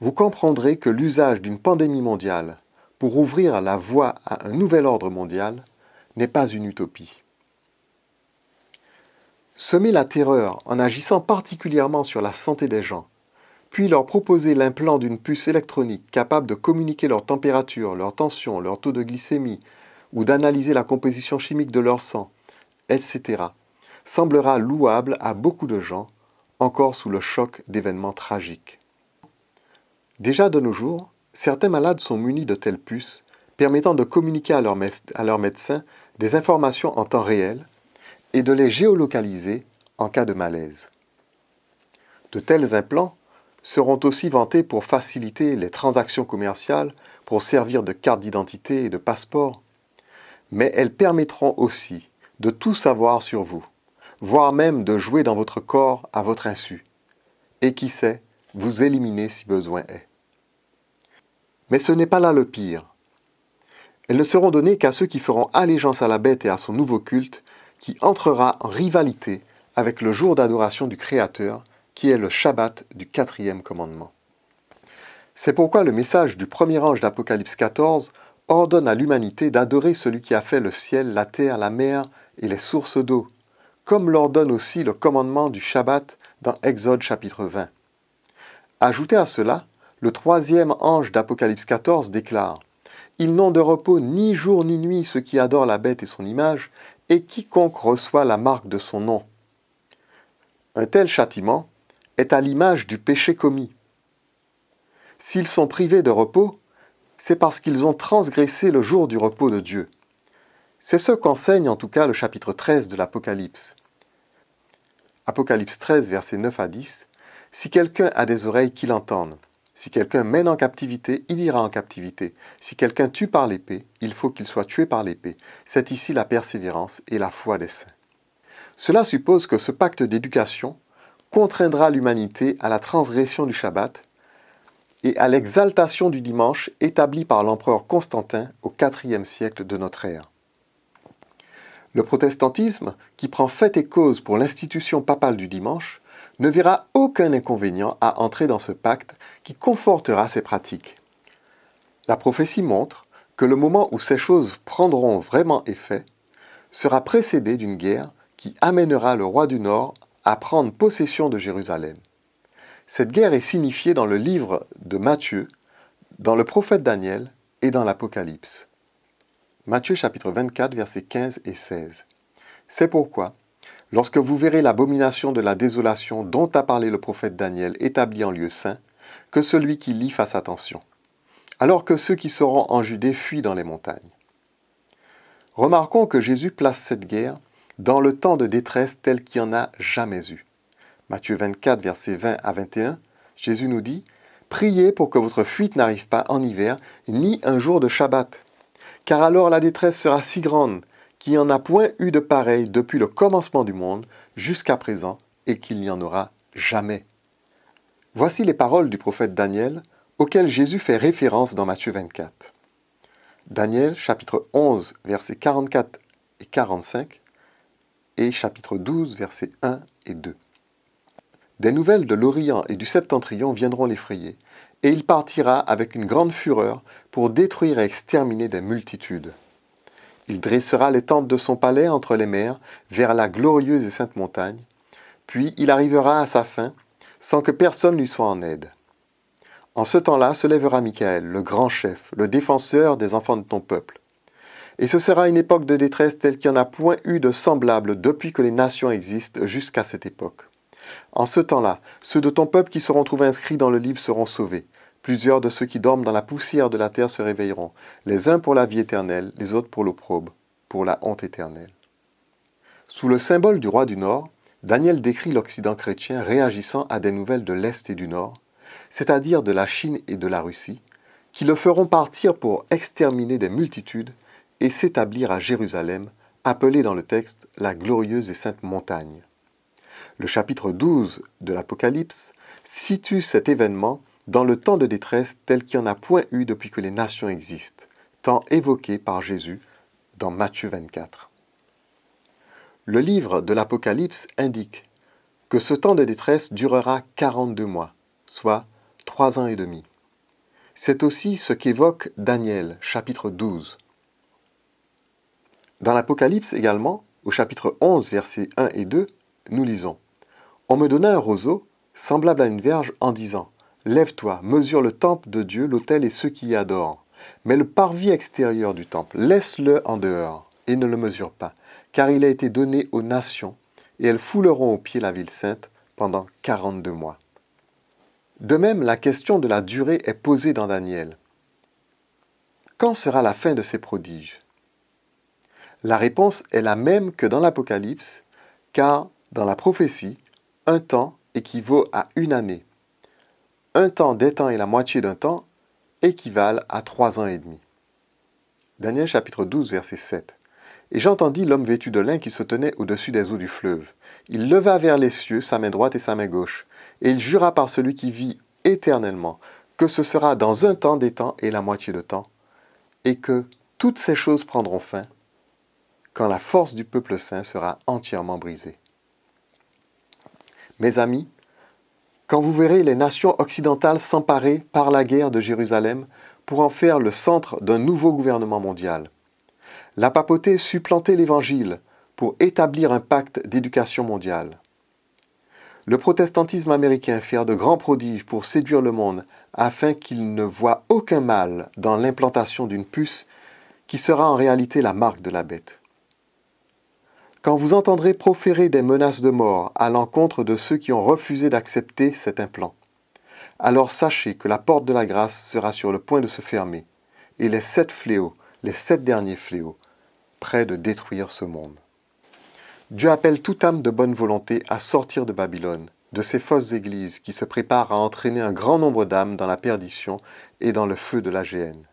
S1: vous comprendrez que l'usage d'une pandémie mondiale pour ouvrir la voie à un nouvel ordre mondial n'est pas une utopie. Semer la terreur en agissant particulièrement sur la santé des gens, puis leur proposer l'implant d'une puce électronique capable de communiquer leur température, leur tension, leur taux de glycémie, ou d'analyser la composition chimique de leur sang, etc., semblera louable à beaucoup de gens, encore sous le choc d'événements tragiques. Déjà de nos jours, certains malades sont munis de telles puces permettant de communiquer à leur médecin des informations en temps réel et de les géolocaliser en cas de malaise. De tels implants seront aussi vantés pour faciliter les transactions commerciales, pour servir de carte d'identité et de passeport, mais elles permettront aussi de tout savoir sur vous, voire même de jouer dans votre corps à votre insu, et qui sait, vous éliminer si besoin est. Mais ce n'est pas là le pire. Elles ne seront données qu'à ceux qui feront allégeance à la bête et à son nouveau culte, qui entrera en rivalité avec le jour d'adoration du Créateur, qui est le Shabbat du 4e commandement. C'est pourquoi le message du premier ange d'Apocalypse 14 ordonne à l'humanité d'adorer celui qui a fait le ciel, la terre, la mer et les sources d'eau, comme l'ordonne aussi le commandement du Shabbat dans Exode chapitre 20. Ajoutez à cela, le troisième ange d'Apocalypse 14 déclare « Ils n'ont de repos ni jour ni nuit ceux qui adorent la bête et son image, et quiconque reçoit la marque de son nom. » Un tel châtiment est à l'image du péché commis. S'ils sont privés de repos, c'est parce qu'ils ont transgressé le jour du repos de Dieu. C'est ce qu'enseigne en tout cas le chapitre 13 de l'Apocalypse. Apocalypse 13, versets 9 à 10. « Si quelqu'un a des oreilles, qu'il entende. Si quelqu'un mène en captivité, il ira en captivité. Si quelqu'un tue par l'épée, il faut qu'il soit tué par l'épée. C'est ici la persévérance et la foi des saints. » Cela suppose que ce pacte d'éducation contraindra l'humanité à la transgression du Shabbat et à l'exaltation du dimanche établi par l'empereur Constantin au IVe siècle de notre ère. Le protestantisme, qui prend fait et cause pour l'institution papale du dimanche, ne verra aucun inconvénient à entrer dans ce pacte qui confortera ces pratiques. La prophétie montre que le moment où ces choses prendront vraiment effet sera précédé d'une guerre qui amènera le roi du Nord à prendre possession de Jérusalem. Cette guerre est signifiée dans le livre de Matthieu, dans le prophète Daniel et dans l'Apocalypse. Matthieu chapitre 24, versets 15 et 16. C'est pourquoi, lorsque vous verrez l'abomination de la désolation dont a parlé le prophète Daniel établie en lieu saint, que celui qui lit fasse attention, alors que ceux qui seront en Judée fuient dans les montagnes. Remarquons que Jésus place cette guerre dans le temps de détresse tel qu'il n'y en a jamais eu. Matthieu 24, versets 20 à 21, Jésus nous dit « Priez pour que votre fuite n'arrive pas en hiver, ni un jour de Shabbat. Car alors la détresse sera si grande qu'il n'y en a point eu de pareil depuis le commencement du monde jusqu'à présent, et qu'il n'y en aura jamais. » Voici les paroles du prophète Daniel, auxquelles Jésus fait référence dans Matthieu 24. Daniel, chapitre 11, versets 44 et 45, et chapitre 12, versets 1 et 2. Des nouvelles de l'Orient et du Septentrion viendront l'effrayer, et il partira avec une grande fureur pour détruire et exterminer des multitudes. Il dressera les tentes de son palais entre les mers, vers la glorieuse et sainte montagne, puis il arrivera à sa fin, sans que personne lui soit en aide. En ce temps-là se lèvera Michaël, le grand chef, le défenseur des enfants de ton peuple. Et ce sera une époque de détresse telle qu'il n'y en a point eu de semblable depuis que les nations existent jusqu'à cette époque. En ce temps-là, ceux de ton peuple qui seront trouvés inscrits dans le livre seront sauvés. Plusieurs de ceux qui dorment dans la poussière de la terre se réveilleront, les uns pour la vie éternelle, les autres pour l'opprobre, pour la honte éternelle. Sous le symbole du roi du Nord, Daniel décrit l'Occident chrétien réagissant à des nouvelles de l'Est et du Nord, c'est-à-dire de la Chine et de la Russie, qui le feront partir pour exterminer des multitudes et s'établir à Jérusalem, appelée dans le texte la glorieuse et sainte montagne. Le chapitre 12 de l'Apocalypse situe cet événement dans le temps de détresse tel qu'il n'y en a point eu depuis que les nations existent, temps évoqué par Jésus dans Matthieu 24. Le livre de l'Apocalypse indique que ce temps de détresse durera 42 mois, soit 3 ans et demi. C'est aussi ce qu'évoque Daniel, chapitre 12. Dans l'Apocalypse également, au chapitre 11, versets 1 et 2, nous lisons « On me donna un roseau, semblable à une verge, en disant « Lève-toi, mesure le temple de Dieu, l'autel et ceux qui y adorent. Mais le parvis extérieur du temple, laisse-le en dehors, et ne le mesure pas, car il a été donné aux nations, et elles fouleront aux pieds la ville sainte pendant 42 mois. » De même, la question de la durée est posée dans Daniel. Quand sera la fin de ces prodiges? La réponse est la même que dans l'Apocalypse, car dans la prophétie, un temps équivaut à une année. Un temps d'un temps et la moitié d'un temps équivalent à 3 ans et demi. Daniel chapitre 12, verset 7. Et j'entendis l'homme vêtu de lin qui se tenait au-dessus des eaux du fleuve. Il leva vers les cieux sa main droite et sa main gauche, et il jura par celui qui vit éternellement que ce sera dans un temps des temps et la moitié de temps, et que toutes ces choses prendront fin quand la force du peuple saint sera entièrement brisée. Mes amis, quand vous verrez les nations occidentales s'emparer par la guerre de Jérusalem pour en faire le centre d'un nouveau gouvernement mondial, la papauté supplanter l'Évangile pour établir un pacte d'éducation mondiale, le protestantisme américain faire de grands prodiges pour séduire le monde afin qu'il ne voie aucun mal dans l'implantation d'une puce qui sera en réalité la marque de la bête. Quand vous entendrez proférer des menaces de mort à l'encontre de ceux qui ont refusé d'accepter cet implant, alors sachez que la porte de la grâce sera sur le point de se fermer, et les 7 fléaux, les 7 derniers fléaux, près de détruire ce monde. Dieu appelle toute âme de bonne volonté à sortir de Babylone, de ces fausses églises qui se préparent à entraîner un grand nombre d'âmes dans la perdition et dans le feu de la géhenne.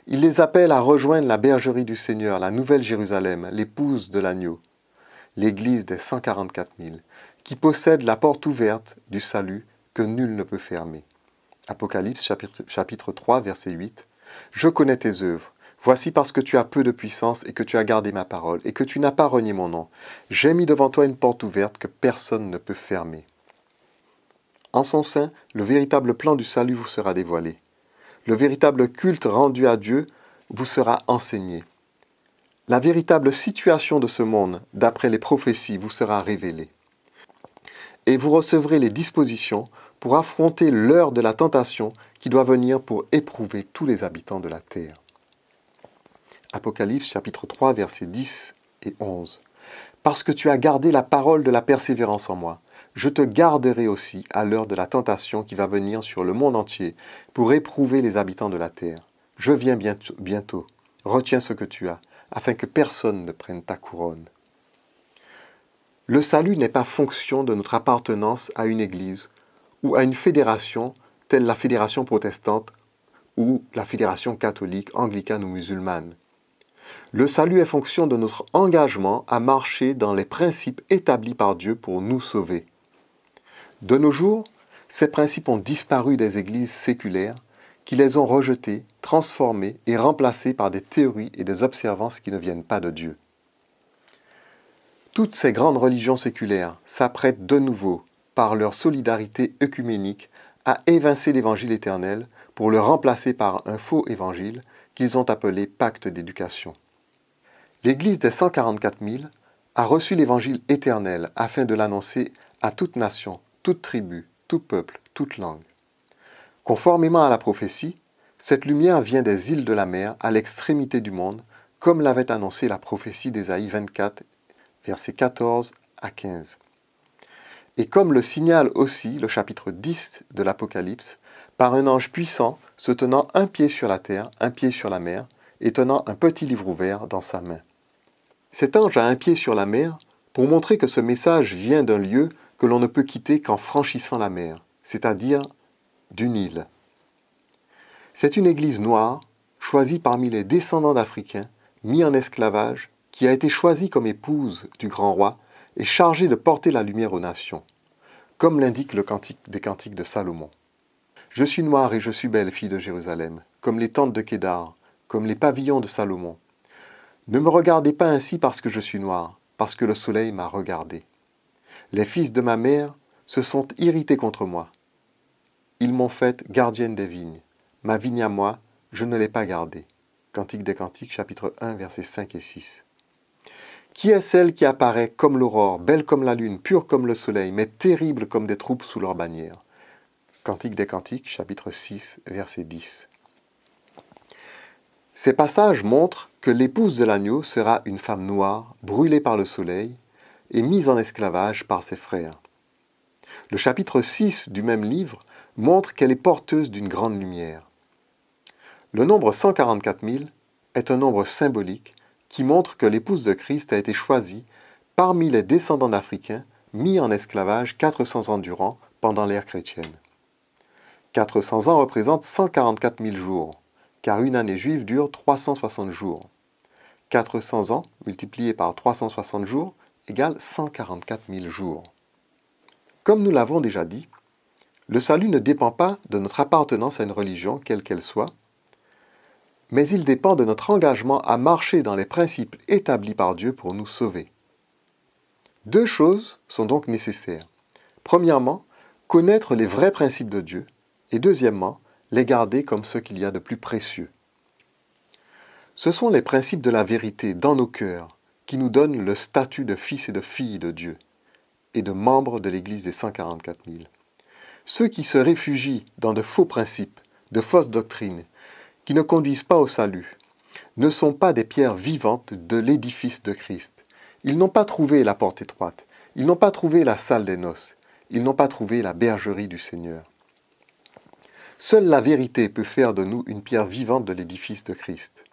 S1: Il les appelle à rejoindre la bergerie du Seigneur, la nouvelle Jérusalem, l'épouse de l'agneau, l'église des 144 000, qui possède la porte ouverte du salut que nul ne peut fermer. Apocalypse chapitre 3, verset 8. « Je connais tes œuvres. Voici parce que tu as peu de puissance et que tu as gardé ma parole et que tu n'as pas renié mon nom. J'ai mis devant toi une porte ouverte que personne ne peut fermer. » En son sein, le véritable plan du salut vous sera dévoilé. Le véritable culte rendu à Dieu vous sera enseigné. La véritable situation de ce monde, d'après les prophéties, vous sera révélée. Et vous recevrez les dispositions pour affronter l'heure de la tentation qui doit venir pour éprouver tous les habitants de la terre. Apocalypse chapitre 3, versets 10 et 11. « Parce que tu as gardé la parole de la persévérance en moi, je te garderai aussi à l'heure de la tentation qui va venir sur le monde entier pour éprouver les habitants de la terre. Je viens bientôt. Retiens ce que tu as, afin que personne ne prenne ta couronne. » Le salut n'est pas fonction de notre appartenance à une église ou à une fédération telle la fédération protestante ou la fédération catholique, anglicane ou musulmane. Le salut est fonction de notre engagement à marcher dans les principes établis par Dieu pour nous sauver. De nos jours, ces principes ont disparu des églises séculaires qui les ont rejetés, transformés et remplacés par des théories et des observances qui ne viennent pas de Dieu. Toutes ces grandes religions séculaires s'apprêtent de nouveau, par leur solidarité œcuménique, à évincer l'évangile éternel pour le remplacer par un faux évangile qu'ils ont appelé pacte d'éducation. L'Église des 144 000 a reçu l'évangile éternel afin de l'annoncer à toute nation, toute tribu, tout peuple, toute langue. Conformément à la prophétie, cette lumière vient des îles de la mer à l'extrémité du monde, comme l'avait annoncé la prophétie d'Ésaïe 24, versets 14 à 15. Et comme le signale aussi le chapitre 10 de l'Apocalypse, par un ange puissant se tenant un pied sur la terre, un pied sur la mer, et tenant un petit livre ouvert dans sa main. Cet ange a un pied sur la mer pour montrer que ce message vient d'un lieu que l'on ne peut quitter qu'en franchissant la mer, c'est-à-dire d'une île. C'est une église noire, choisie parmi les descendants d'Africains, mis en esclavage, qui a été choisie comme épouse du grand roi et chargée de porter la lumière aux nations, comme l'indique le cantique des cantiques de Salomon. Je suis noire et je suis belle, fille de Jérusalem, comme les tentes de Kédar, comme les pavillons de Salomon. Ne me regardez pas ainsi parce que je suis noire, parce que le soleil m'a regardé. Les fils de ma mère se sont irrités contre moi. Ils m'ont faite gardienne des vignes. Ma vigne à moi, je ne l'ai pas gardée. Cantique des Cantiques, chapitre 1, versets 5 et 6. Qui est celle qui apparaît comme l'aurore, belle comme la lune, pure comme le soleil, mais terrible comme des troupes sous leur bannière? Cantique des Cantiques, chapitre 6, verset 10. Ces passages montrent que l'épouse de l'agneau sera une femme noire, brûlée par le soleil et mise en esclavage par ses frères. Le chapitre 6 du même livre montre qu'elle est porteuse d'une grande lumière. Le nombre 144 000 est un nombre symbolique qui montre que l'épouse de Christ a été choisie parmi les descendants d'Africains mis en esclavage 400 ans durant pendant l'ère chrétienne. 400 ans représentent 144 000 jours, car une année juive dure 360 jours. 400 ans multipliés par 360 jours égale 144 000 jours. Comme nous l'avons déjà dit, le salut ne dépend pas de notre appartenance à une religion, quelle qu'elle soit, mais il dépend de notre engagement à marcher dans les principes établis par Dieu pour nous sauver. Deux choses sont donc nécessaires. Premièrement, connaître les vrais principes de Dieu, et deuxièmement, les garder comme ce qu'il y a de plus précieux. Ce sont les principes de la vérité dans nos cœurs qui nous donnent le statut de fils et de filles de Dieu et de membres de l'Église des 144 000. Ceux qui se réfugient dans de faux principes, de fausses doctrines, qui ne conduisent pas au salut, ne sont pas des pierres vivantes de l'édifice de Christ. Ils n'ont pas trouvé la porte étroite, ils n'ont pas trouvé la salle des noces, ils n'ont pas trouvé la bergerie du Seigneur. Seule la vérité peut faire de nous une pierre vivante de l'édifice de Christ.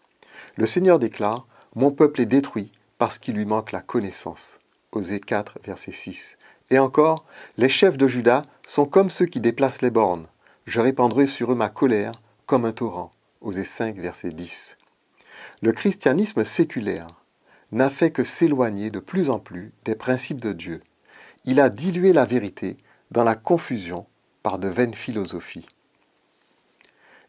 S1: Le Seigneur déclare « Mon peuple est détruit parce qu'il lui manque la connaissance ». Osée 4, verset 6. Et encore, les chefs de Juda sont comme ceux qui déplacent les bornes. Je répandrai sur eux ma colère comme un torrent. Osée 5, verset 10. Le christianisme séculaire n'a fait que s'éloigner de plus en plus des principes de Dieu. Il a dilué la vérité dans la confusion par de vaines philosophies.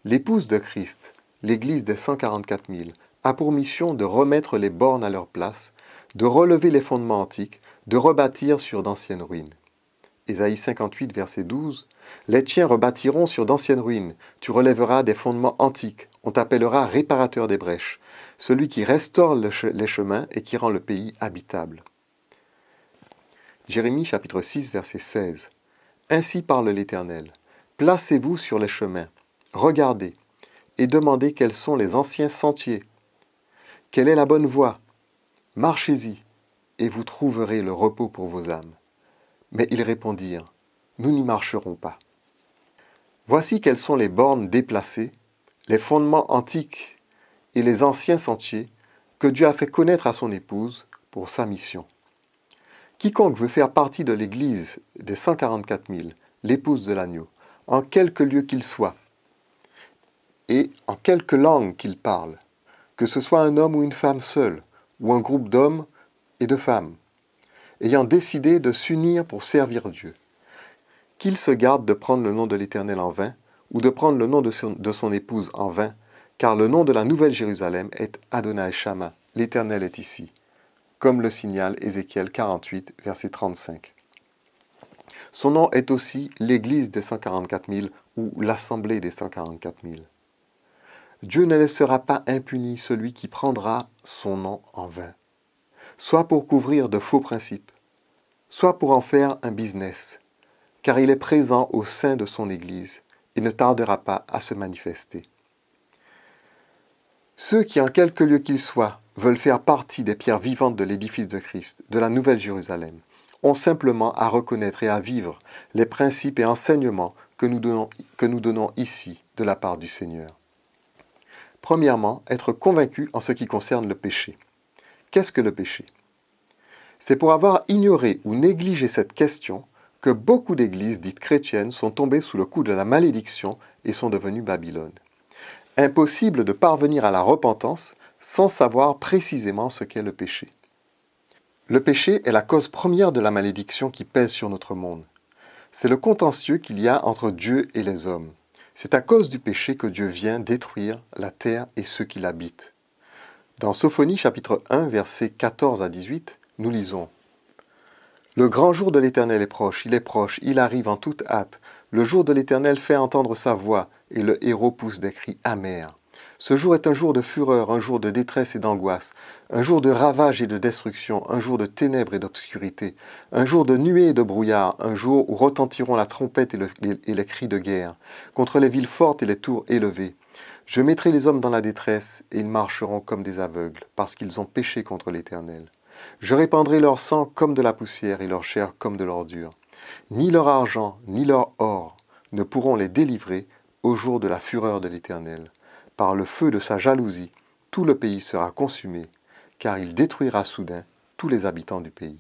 S1: L'épouse de Christ, l'Église des 144 000, a pour mission de remettre les bornes à leur place, de relever les fondements antiques, de rebâtir sur d'anciennes ruines. Ésaïe 58, verset 12. « Les tiens rebâtiront sur d'anciennes ruines, tu relèveras des fondements antiques, on t'appellera réparateur des brèches, celui qui restaure les chemins et qui rend le pays habitable. » Jérémie chapitre 6, verset 16. « Ainsi parle l'Éternel, placez-vous sur les chemins, regardez, et demandez quels sont les anciens sentiers. Quelle est la bonne voie? Marchez-y, et vous trouverez le repos pour vos âmes. » Mais ils répondirent, « Nous n'y marcherons pas. » Voici quelles sont les bornes déplacées, les fondements antiques et les anciens sentiers que Dieu a fait connaître à son épouse pour sa mission. Quiconque veut faire partie de l'Église des 144 000, l'épouse de l'agneau, en quelque lieu qu'il soit, et en quelque langue qu'il parle, que ce soit un homme ou une femme seul, ou un groupe d'hommes et de femmes, ayant décidé de s'unir pour servir Dieu, qu'il se garde de prendre le nom de l'Éternel en vain, ou de prendre le nom de son épouse en vain, car le nom de la nouvelle Jérusalem est Adonai Shama, l'Éternel est ici, comme le signale Ézéchiel 48, verset 35. Son nom est aussi l'Église des 144 000 ou l'Assemblée des 144 000. Dieu ne laissera pas impuni celui qui prendra son nom en vain, soit pour couvrir de faux principes, soit pour en faire un business, car il est présent au sein de son Église et ne tardera pas à se manifester. Ceux qui, en quelque lieu qu'ils soient, veulent faire partie des pierres vivantes de l'édifice de Christ, de la Nouvelle Jérusalem, ont simplement à reconnaître et à vivre les principes et enseignements que nous donnons ici de la part du Seigneur. Premièrement, être convaincu en ce qui concerne le péché. Qu'est-ce que le péché? C'est pour avoir ignoré ou négligé cette question que beaucoup d'églises dites chrétiennes sont tombées sous le coup de la malédiction et sont devenues Babylone. Impossible de parvenir à la repentance sans savoir précisément ce qu'est le péché. Le péché est la cause première de la malédiction qui pèse sur notre monde. C'est le contentieux qu'il y a entre Dieu et les hommes. C'est à cause du péché que Dieu vient détruire la terre et ceux qui l'habitent. Dans Sophonie chapitre 1, versets 14 à 18, nous lisons « Le grand jour de l'Éternel est proche, il arrive en toute hâte. Le jour de l'Éternel fait entendre sa voix, et le héros pousse des cris amers. Ce jour est un jour de fureur, un jour de détresse et d'angoisse, un jour de ravage et de destruction, un jour de ténèbres et d'obscurité, un jour de nuées et de brouillard, un jour où retentiront la trompette et les cris de guerre, contre les villes fortes et les tours élevées. Je mettrai les hommes dans la détresse, et ils marcheront comme des aveugles, parce qu'ils ont péché contre l'Éternel. Je répandrai leur sang comme de la poussière et leur chair comme de l'ordure. Ni leur argent, ni leur or ne pourront les délivrer au jour de la fureur de l'Éternel. Par le feu de sa jalousie, tout le pays sera consumé, car il détruira soudain tous les habitants du pays.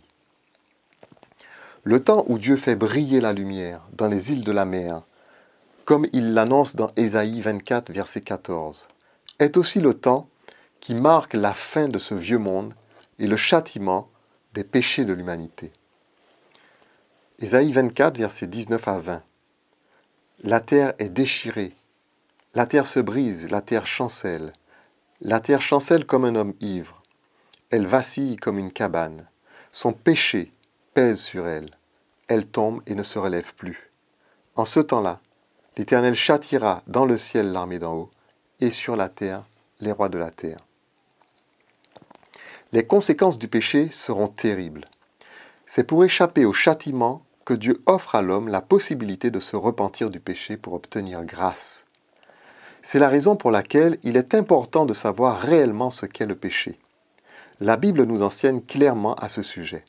S1: Le temps où Dieu fait briller la lumière dans les îles de la mer, comme il l'annonce dans Ésaïe 24, verset 14, est aussi le temps qui marque la fin de ce vieux monde et le châtiment des péchés de l'humanité. Ésaïe 24, versets 19 à 20. La terre est déchirée, la terre se brise, la terre chancelle comme un homme ivre. Elle vacille comme une cabane. Son péché pèse sur elle. Elle tombe et ne se relève plus. En ce temps-là, l'Éternel châtiera dans le ciel l'armée d'en haut, et sur la terre les rois de la terre. Les conséquences du péché seront terribles. C'est pour échapper au châtiment que Dieu offre à l'homme la possibilité de se repentir du péché pour obtenir grâce. C'est la raison pour laquelle il est important de savoir réellement ce qu'est le péché. La Bible nous enseigne clairement à ce sujet.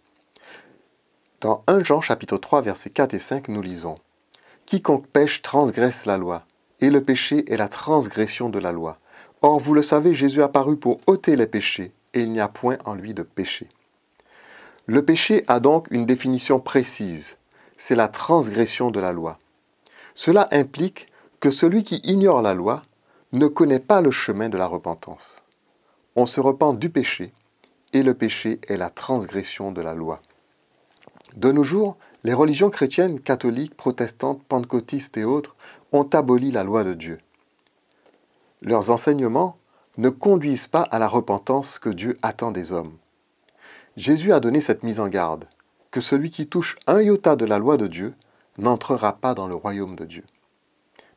S1: Dans 1 Jean chapitre 3 versets 4 et 5, nous lisons « Quiconque pêche transgresse la loi, et le péché est la transgression de la loi. Or, vous le savez, Jésus a paru pour ôter les péchés, et il n'y a point en lui de péché. » Le péché a donc une définition précise. C'est la transgression de la loi. Cela implique que celui qui ignore la loi ne connaît pas le chemin de la repentance. On se repent du péché, et le péché est la transgression de la loi. De nos jours, les religions chrétiennes, catholiques, protestantes, pentecôtistes et autres ont aboli la loi de Dieu. Leurs enseignements ne conduisent pas à la repentance que Dieu attend des hommes. Jésus a donné cette mise en garde, que celui qui touche un iota de la loi de Dieu n'entrera pas dans le royaume de Dieu.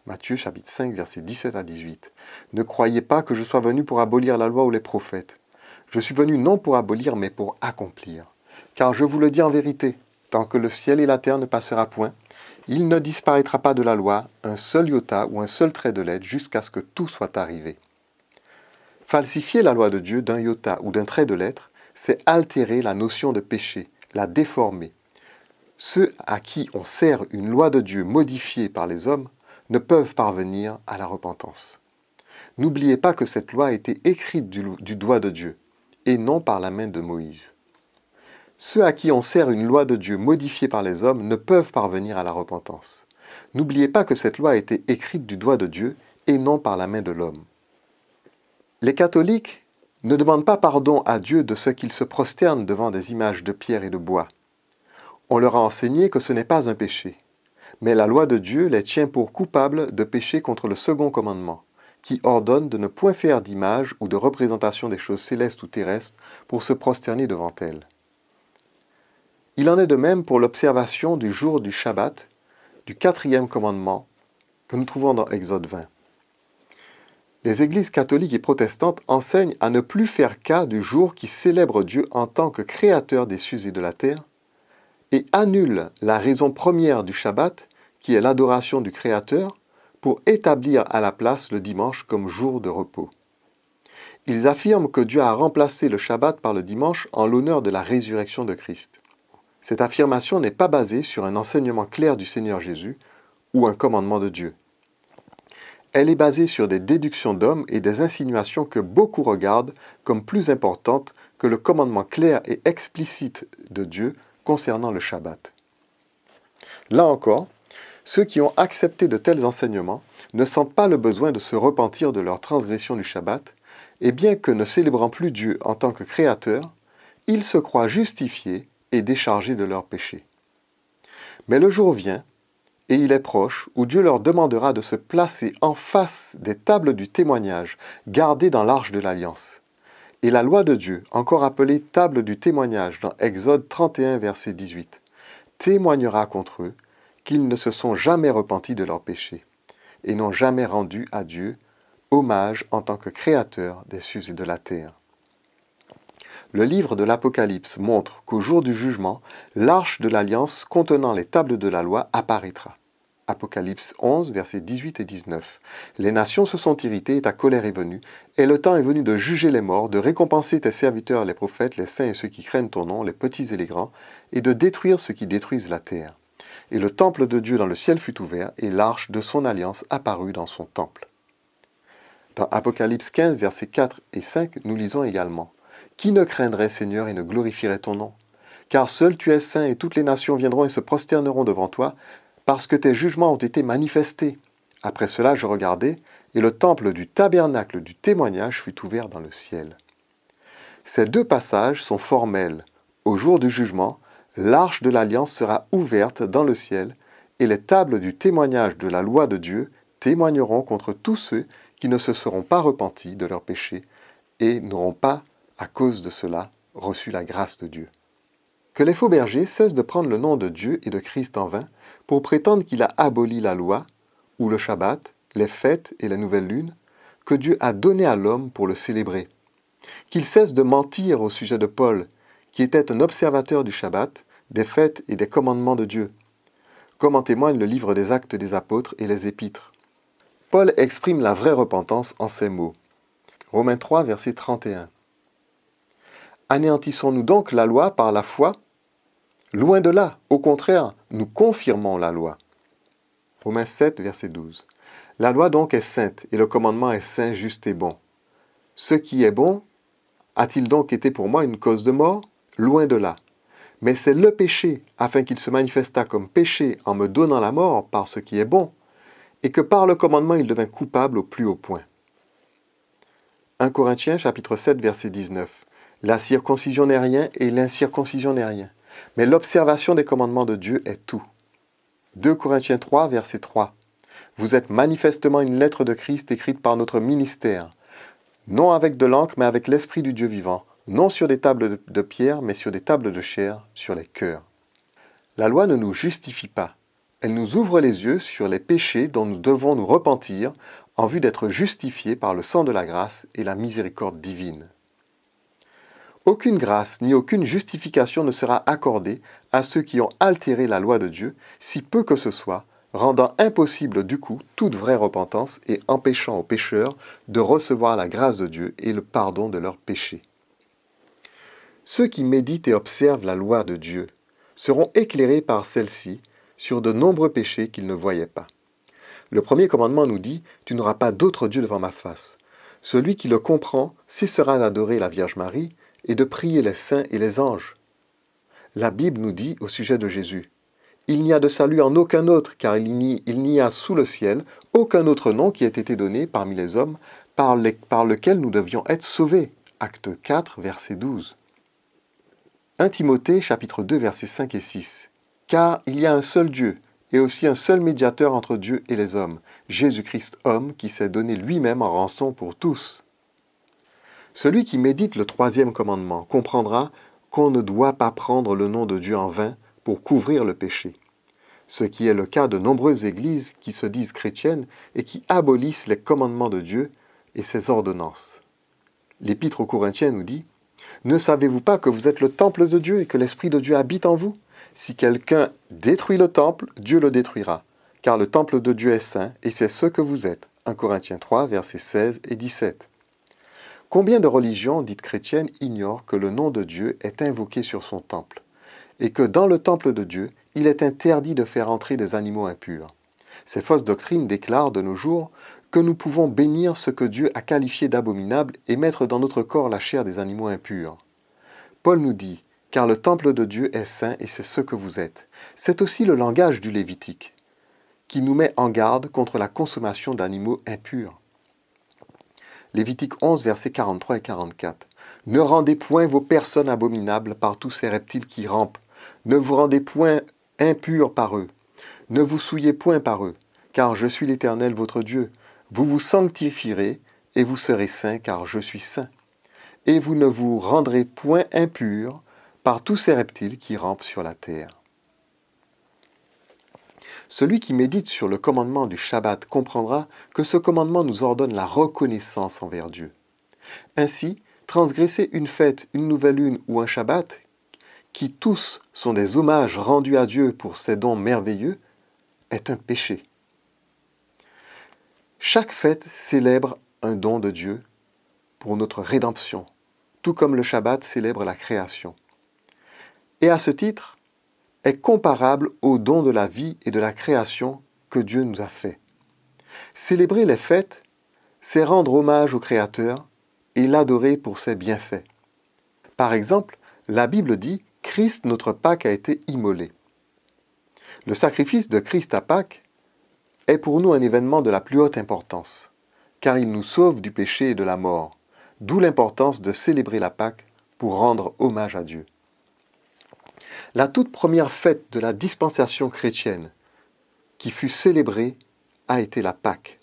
S1: Matthieu chapitre 5, versets 17 à 18. Ne croyez pas que je sois venu pour abolir la loi ou les prophètes. Je suis venu non pour abolir, mais pour accomplir. Car je vous le dis en vérité, tant que le ciel et la terre ne passera point, il ne disparaîtra pas de la loi un seul iota ou un seul trait de lettre jusqu'à ce que tout soit arrivé. Falsifier la loi de Dieu d'un iota ou d'un trait de lettre, c'est altérer la notion de péché, la déformer. Ceux à qui on sert une loi de Dieu modifiée par les hommes ne peuvent parvenir à la repentance. N'oubliez pas que cette loi a été écrite du doigt de Dieu, et non par la main de Moïse. Ceux à qui on sert une loi de Dieu modifiée par les hommes ne peuvent parvenir à la repentance. N'oubliez pas que cette loi a été écrite du doigt de Dieu et non par la main de l'homme. Les catholiques ne demandent pas pardon à Dieu de ce qu'ils se prosternent devant des images de pierre et de bois. On leur a enseigné que ce n'est pas un péché. Mais la loi de Dieu les tient pour coupables de pécher contre le second commandement, qui ordonne de ne point faire d'image ou de représentation des choses célestes ou terrestres pour se prosterner devant elles. Il en est de même pour l'observation du jour du Shabbat, du 4e commandement, que nous trouvons dans Exode 20. Les églises catholiques et protestantes enseignent à ne plus faire cas du jour qui célèbre Dieu en tant que créateur des cieux et de la terre, et annulent la raison première du Shabbat, qui est l'adoration du Créateur, pour établir à la place le dimanche comme jour de repos. Ils affirment que Dieu a remplacé le Shabbat par le dimanche en l'honneur de la résurrection de Christ. Cette affirmation n'est pas basée sur un enseignement clair du Seigneur Jésus ou un commandement de Dieu. Elle est basée sur des déductions d'hommes et des insinuations que beaucoup regardent comme plus importantes que le commandement clair et explicite de Dieu concernant le Shabbat. Là encore, ceux qui ont accepté de tels enseignements ne sentent pas le besoin de se repentir de leur transgression du Shabbat, et bien que ne célébrant plus Dieu en tant que Créateur, ils se croient justifiés et déchargés de leurs péchés. Mais le jour vient, et il est proche, où Dieu leur demandera de se placer en face des tables du témoignage gardées dans l'arche de l'Alliance. Et la loi de Dieu, encore appelée table du témoignage dans Exode 31, verset 18, témoignera contre eux qu'ils ne se sont jamais repentis de leurs péchés et n'ont jamais rendu à Dieu hommage en tant que créateur des cieux et de la terre. Le livre de l'Apocalypse montre qu'au jour du jugement, l'arche de l'Alliance contenant les tables de la loi apparaîtra. Apocalypse 11, versets 18 et 19. Les nations se sont irritées et ta colère est venue, et le temps est venu de juger les morts, de récompenser tes serviteurs les prophètes, les saints et ceux qui craignent ton nom, les petits et les grands, et de détruire ceux qui détruisent la terre. Et le temple de Dieu dans le ciel fut ouvert, et l'arche de son alliance apparut dans son temple. Dans Apocalypse 15, versets 4 et 5, nous lisons également « Qui ne craindrait, Seigneur, et ne glorifierait ton nom? Car seul tu es saint, et toutes les nations viendront et se prosterneront devant toi, parce que tes jugements ont été manifestés. Après cela, je regardai, et le temple du tabernacle du témoignage fut ouvert dans le ciel. » Ces deux passages sont formels. Au jour du jugement, l'arche de l'Alliance sera ouverte dans le ciel, et les tables du témoignage de la loi de Dieu témoigneront contre tous ceux qui ne se seront pas repentis de leurs péchés et n'auront pas, à cause de cela, reçu la grâce de Dieu. Que les faux bergers cessent de prendre le nom de Dieu et de Christ en vain pour prétendre qu'il a aboli la loi, ou le Shabbat, les fêtes et la nouvelle lune, que Dieu a donné à l'homme pour le célébrer. Qu'ils cessent de mentir au sujet de Paul, qui était un observateur du Shabbat, des fêtes et des commandements de Dieu, comme en témoigne le livre des Actes des Apôtres et les Épîtres. Paul exprime la vraie repentance en ces mots. Romains 3, verset 31. Anéantissons-nous donc la loi par la foi? Loin de là, au contraire, nous confirmons la loi. Romains 7, verset 12. La loi donc est sainte, et le commandement est saint, juste et bon. Ce qui est bon, a-t-il donc été pour moi une cause de mort? Loin de là. Mais c'est le péché, afin qu'il se manifestât comme péché en me donnant la mort par ce qui est bon, et que par le commandement il devint coupable au plus haut point. 1 Corinthiens chapitre 7, verset 19. La circoncision n'est rien et l'incirconcision n'est rien, mais l'observation des commandements de Dieu est tout. 2 Corinthiens 3, verset 3. Vous êtes manifestement une lettre de Christ écrite par notre ministère, non avec de l'encre, mais avec l'Esprit du Dieu vivant, non sur des tables de pierre, mais sur des tables de chair, sur les cœurs. La loi ne nous justifie pas. Elle nous ouvre les yeux sur les péchés dont nous devons nous repentir en vue d'être justifiés par le sang de la grâce et la miséricorde divine. Aucune grâce ni aucune justification ne sera accordée à ceux qui ont altéré la loi de Dieu, si peu que ce soit, rendant impossible du coup toute vraie repentance et empêchant aux pécheurs de recevoir la grâce de Dieu et le pardon de leurs péchés. Ceux qui méditent et observent la loi de Dieu seront éclairés par celle-ci sur de nombreux péchés qu'ils ne voyaient pas. Le premier commandement nous dit « Tu n'auras pas d'autre Dieu devant ma face ». Celui qui le comprend cessera d'adorer la Vierge Marie et de prier les saints et les anges. La Bible nous dit au sujet de Jésus: il n'y a de salut en aucun autre, car il n'y a sous le ciel aucun autre nom qui ait été donné parmi les hommes par lequel nous devions être sauvés. Acte 4, verset 12. 1 Timothée, chapitre 2, versets 5 et 6. Car il y a un seul Dieu, et aussi un seul médiateur entre Dieu et les hommes, Jésus-Christ homme, qui s'est donné lui-même en rançon pour tous. Celui qui médite le troisième commandement comprendra qu'on ne doit pas prendre le nom de Dieu en vain pour couvrir le péché, ce qui est le cas de nombreuses églises qui se disent chrétiennes et qui abolissent les commandements de Dieu et ses ordonnances. L'Épître aux Corinthiens nous dit: ne savez-vous pas que vous êtes le temple de Dieu et que l'Esprit de Dieu habite en vous? Si quelqu'un détruit le temple, Dieu le détruira, car le temple de Dieu est saint et c'est ce que vous êtes. 1 Corinthiens 3, versets 16 et 17. Combien de religions dites chrétiennes ignorent que le nom de Dieu est invoqué sur son temple, et que dans le temple de Dieu, il est interdit de faire entrer des animaux impurs. Ces fausses doctrines déclarent de nos jours que nous pouvons bénir ce que Dieu a qualifié d'abominable et mettre dans notre corps la chair des animaux impurs. Paul nous dit: car le temple de Dieu est saint et c'est ce que vous êtes. C'est aussi le langage du Lévitique, qui nous met en garde contre la consommation d'animaux impurs. Lévitique 11, versets 43 et 44. Ne rendez point vos personnes abominables par tous ces reptiles qui rampent. Ne vous rendez point impurs par eux. Ne vous souillez point par eux, car je suis l'Éternel votre Dieu. Vous vous sanctifierez et vous serez saints, car je suis saint. Et vous ne vous rendrez point impurs par tous ces reptiles qui rampent sur la terre. Celui qui médite sur le commandement du Shabbat comprendra que ce commandement nous ordonne la reconnaissance envers Dieu. Ainsi, transgresser une fête, une nouvelle lune ou un Shabbat, qui tous sont des hommages rendus à Dieu pour ses dons merveilleux, est un péché. Chaque fête célèbre un don de Dieu pour notre rédemption, tout comme le Shabbat célèbre la création. Et à ce titre, est comparable au don de la vie et de la création que Dieu nous a fait. Célébrer les fêtes, c'est rendre hommage au Créateur et l'adorer pour ses bienfaits. Par exemple, la Bible dit: Christ, notre Pâque, a été immolé. Le sacrifice de Christ à Pâques est pour nous un événement de la plus haute importance, car il nous sauve du péché et de la mort, d'où l'importance de célébrer la Pâque pour rendre hommage à Dieu. La toute première fête de la dispensation chrétienne qui fut célébrée a été la Pâque.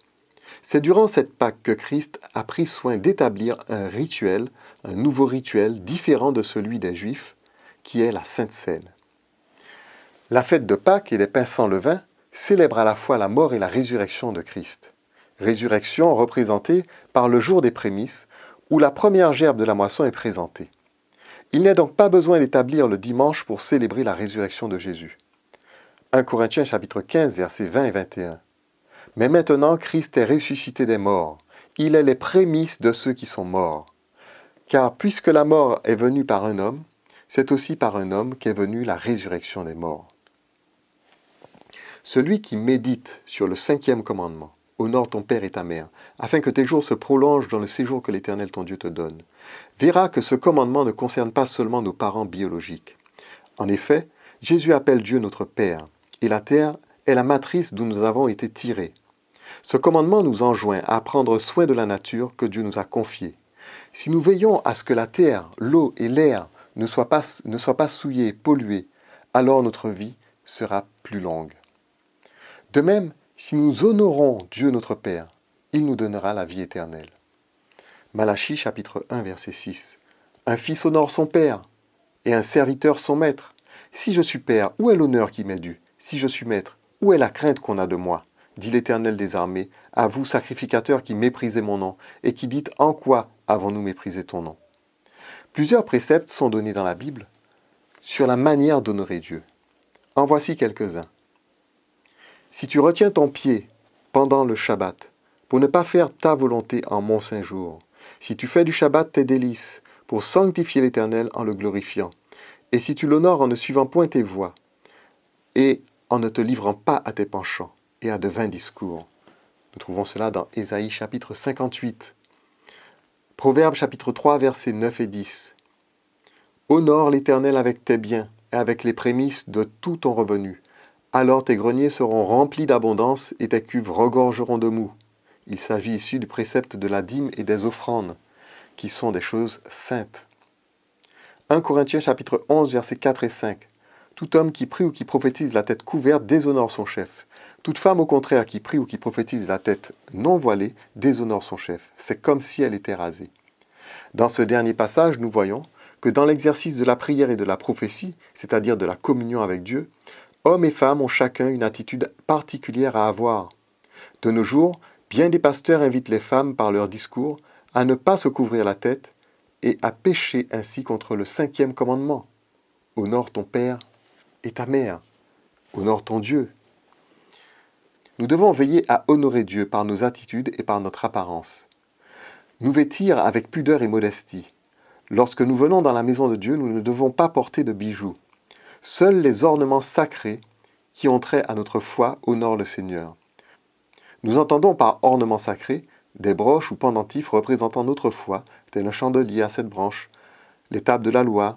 S1: C'est durant cette Pâque que Christ a pris soin d'établir un rituel, un nouveau rituel différent de celui des Juifs, qui est la Sainte Seine. La fête de Pâques et des pains sans levain célèbre à la fois la mort et la résurrection de Christ. Résurrection représentée par le jour des prémices, où la première gerbe de la moisson est présentée. Il n'est donc pas besoin d'établir le dimanche pour célébrer la résurrection de Jésus. 1 Corinthiens chapitre 15, versets 20 et 21. Mais maintenant, Christ est ressuscité des morts. Il est les prémices de ceux qui sont morts. Car puisque la mort est venue par un homme, c'est aussi par un homme qu'est venue la résurrection des morts. Celui qui médite sur le 5e commandement: honore ton père et ta mère, afin que tes jours se prolongent dans le séjour que l'Éternel ton Dieu te donne, verra que ce commandement ne concerne pas seulement nos parents biologiques. En effet, Jésus appelle Dieu notre Père, et la terre est la matrice d'où nous avons été tirés. Ce commandement nous enjoint à prendre soin de la nature que Dieu nous a confiée. Si nous veillons à ce que la terre, l'eau et l'air ne soient pas souillés, pollués, alors notre vie sera plus longue. De même, si nous honorons Dieu notre Père, il nous donnera la vie éternelle. Malachie chapitre 1 verset 6. Un fils honore son père, et un serviteur son maître. Si je suis père, où est l'honneur qui m'est dû? Si je suis maître, où est la crainte qu'on a de moi? Dit l'Éternel des armées, à vous sacrificateurs qui méprisez mon nom, et qui dites: en quoi avons-nous méprisé ton nom? Plusieurs préceptes sont donnés dans la Bible sur la manière d'honorer Dieu. En voici quelques-uns. Si tu retiens ton pied pendant le Shabbat, pour ne pas faire ta volonté en mon saint jour, si tu fais du Shabbat tes délices, pour sanctifier l'Éternel en le glorifiant, et si tu l'honores en ne suivant point tes voies, et en ne te livrant pas à tes penchants et à de vains discours. Nous trouvons cela dans Ésaïe chapitre 58. Proverbes chapitre 3 versets 9 et 10. Honore l'Éternel avec tes biens, et avec les prémices de tout ton revenu. Alors tes greniers seront remplis d'abondance et tes cuves regorgeront de mou. Il s'agit ici du précepte de la dîme et des offrandes, qui sont des choses saintes. 1 Corinthiens chapitre 11, versets 4 et 5. Tout homme qui prie ou qui prophétise la tête couverte déshonore son chef. Toute femme, au contraire, qui prie ou qui prophétise la tête non voilée déshonore son chef. C'est comme si elle était rasée. Dans ce dernier passage, nous voyons que dans l'exercice de la prière et de la prophétie, c'est-à-dire de la communion avec Dieu, hommes et femmes ont chacun une attitude particulière à avoir. De nos jours, bien des pasteurs invitent les femmes par leur discours à ne pas se couvrir la tête et à pécher ainsi contre le 5e commandement. Honore ton père et ta mère. Honore ton Dieu. Nous devons veiller à honorer Dieu par nos attitudes et par notre apparence. Nous vêtir avec pudeur et modestie. Lorsque nous venons dans la maison de Dieu, nous ne devons pas porter de bijoux. Seuls les ornements sacrés qui ont trait à notre foi honorent le Seigneur. Nous entendons par ornements sacrés des broches ou pendentifs représentant notre foi, tel un chandelier à 7 branches, les tables de la loi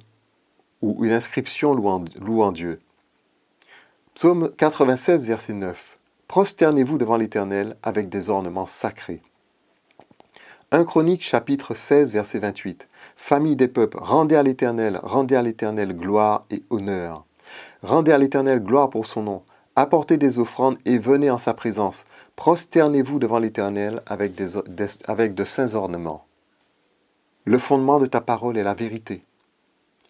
S1: ou une inscription louant Dieu. Psaume 96, verset 9. Prosternez-vous devant l'Éternel avec des ornements sacrés. 1 Chronique chapitre 16, verset 28. Famille des peuples, rendez à l'Éternel gloire et honneur. Rendez à l'Éternel gloire pour son nom. Apportez des offrandes et venez en sa présence. Prosternez-vous devant l'Éternel avec de saints ornements. Le fondement de ta parole est la vérité,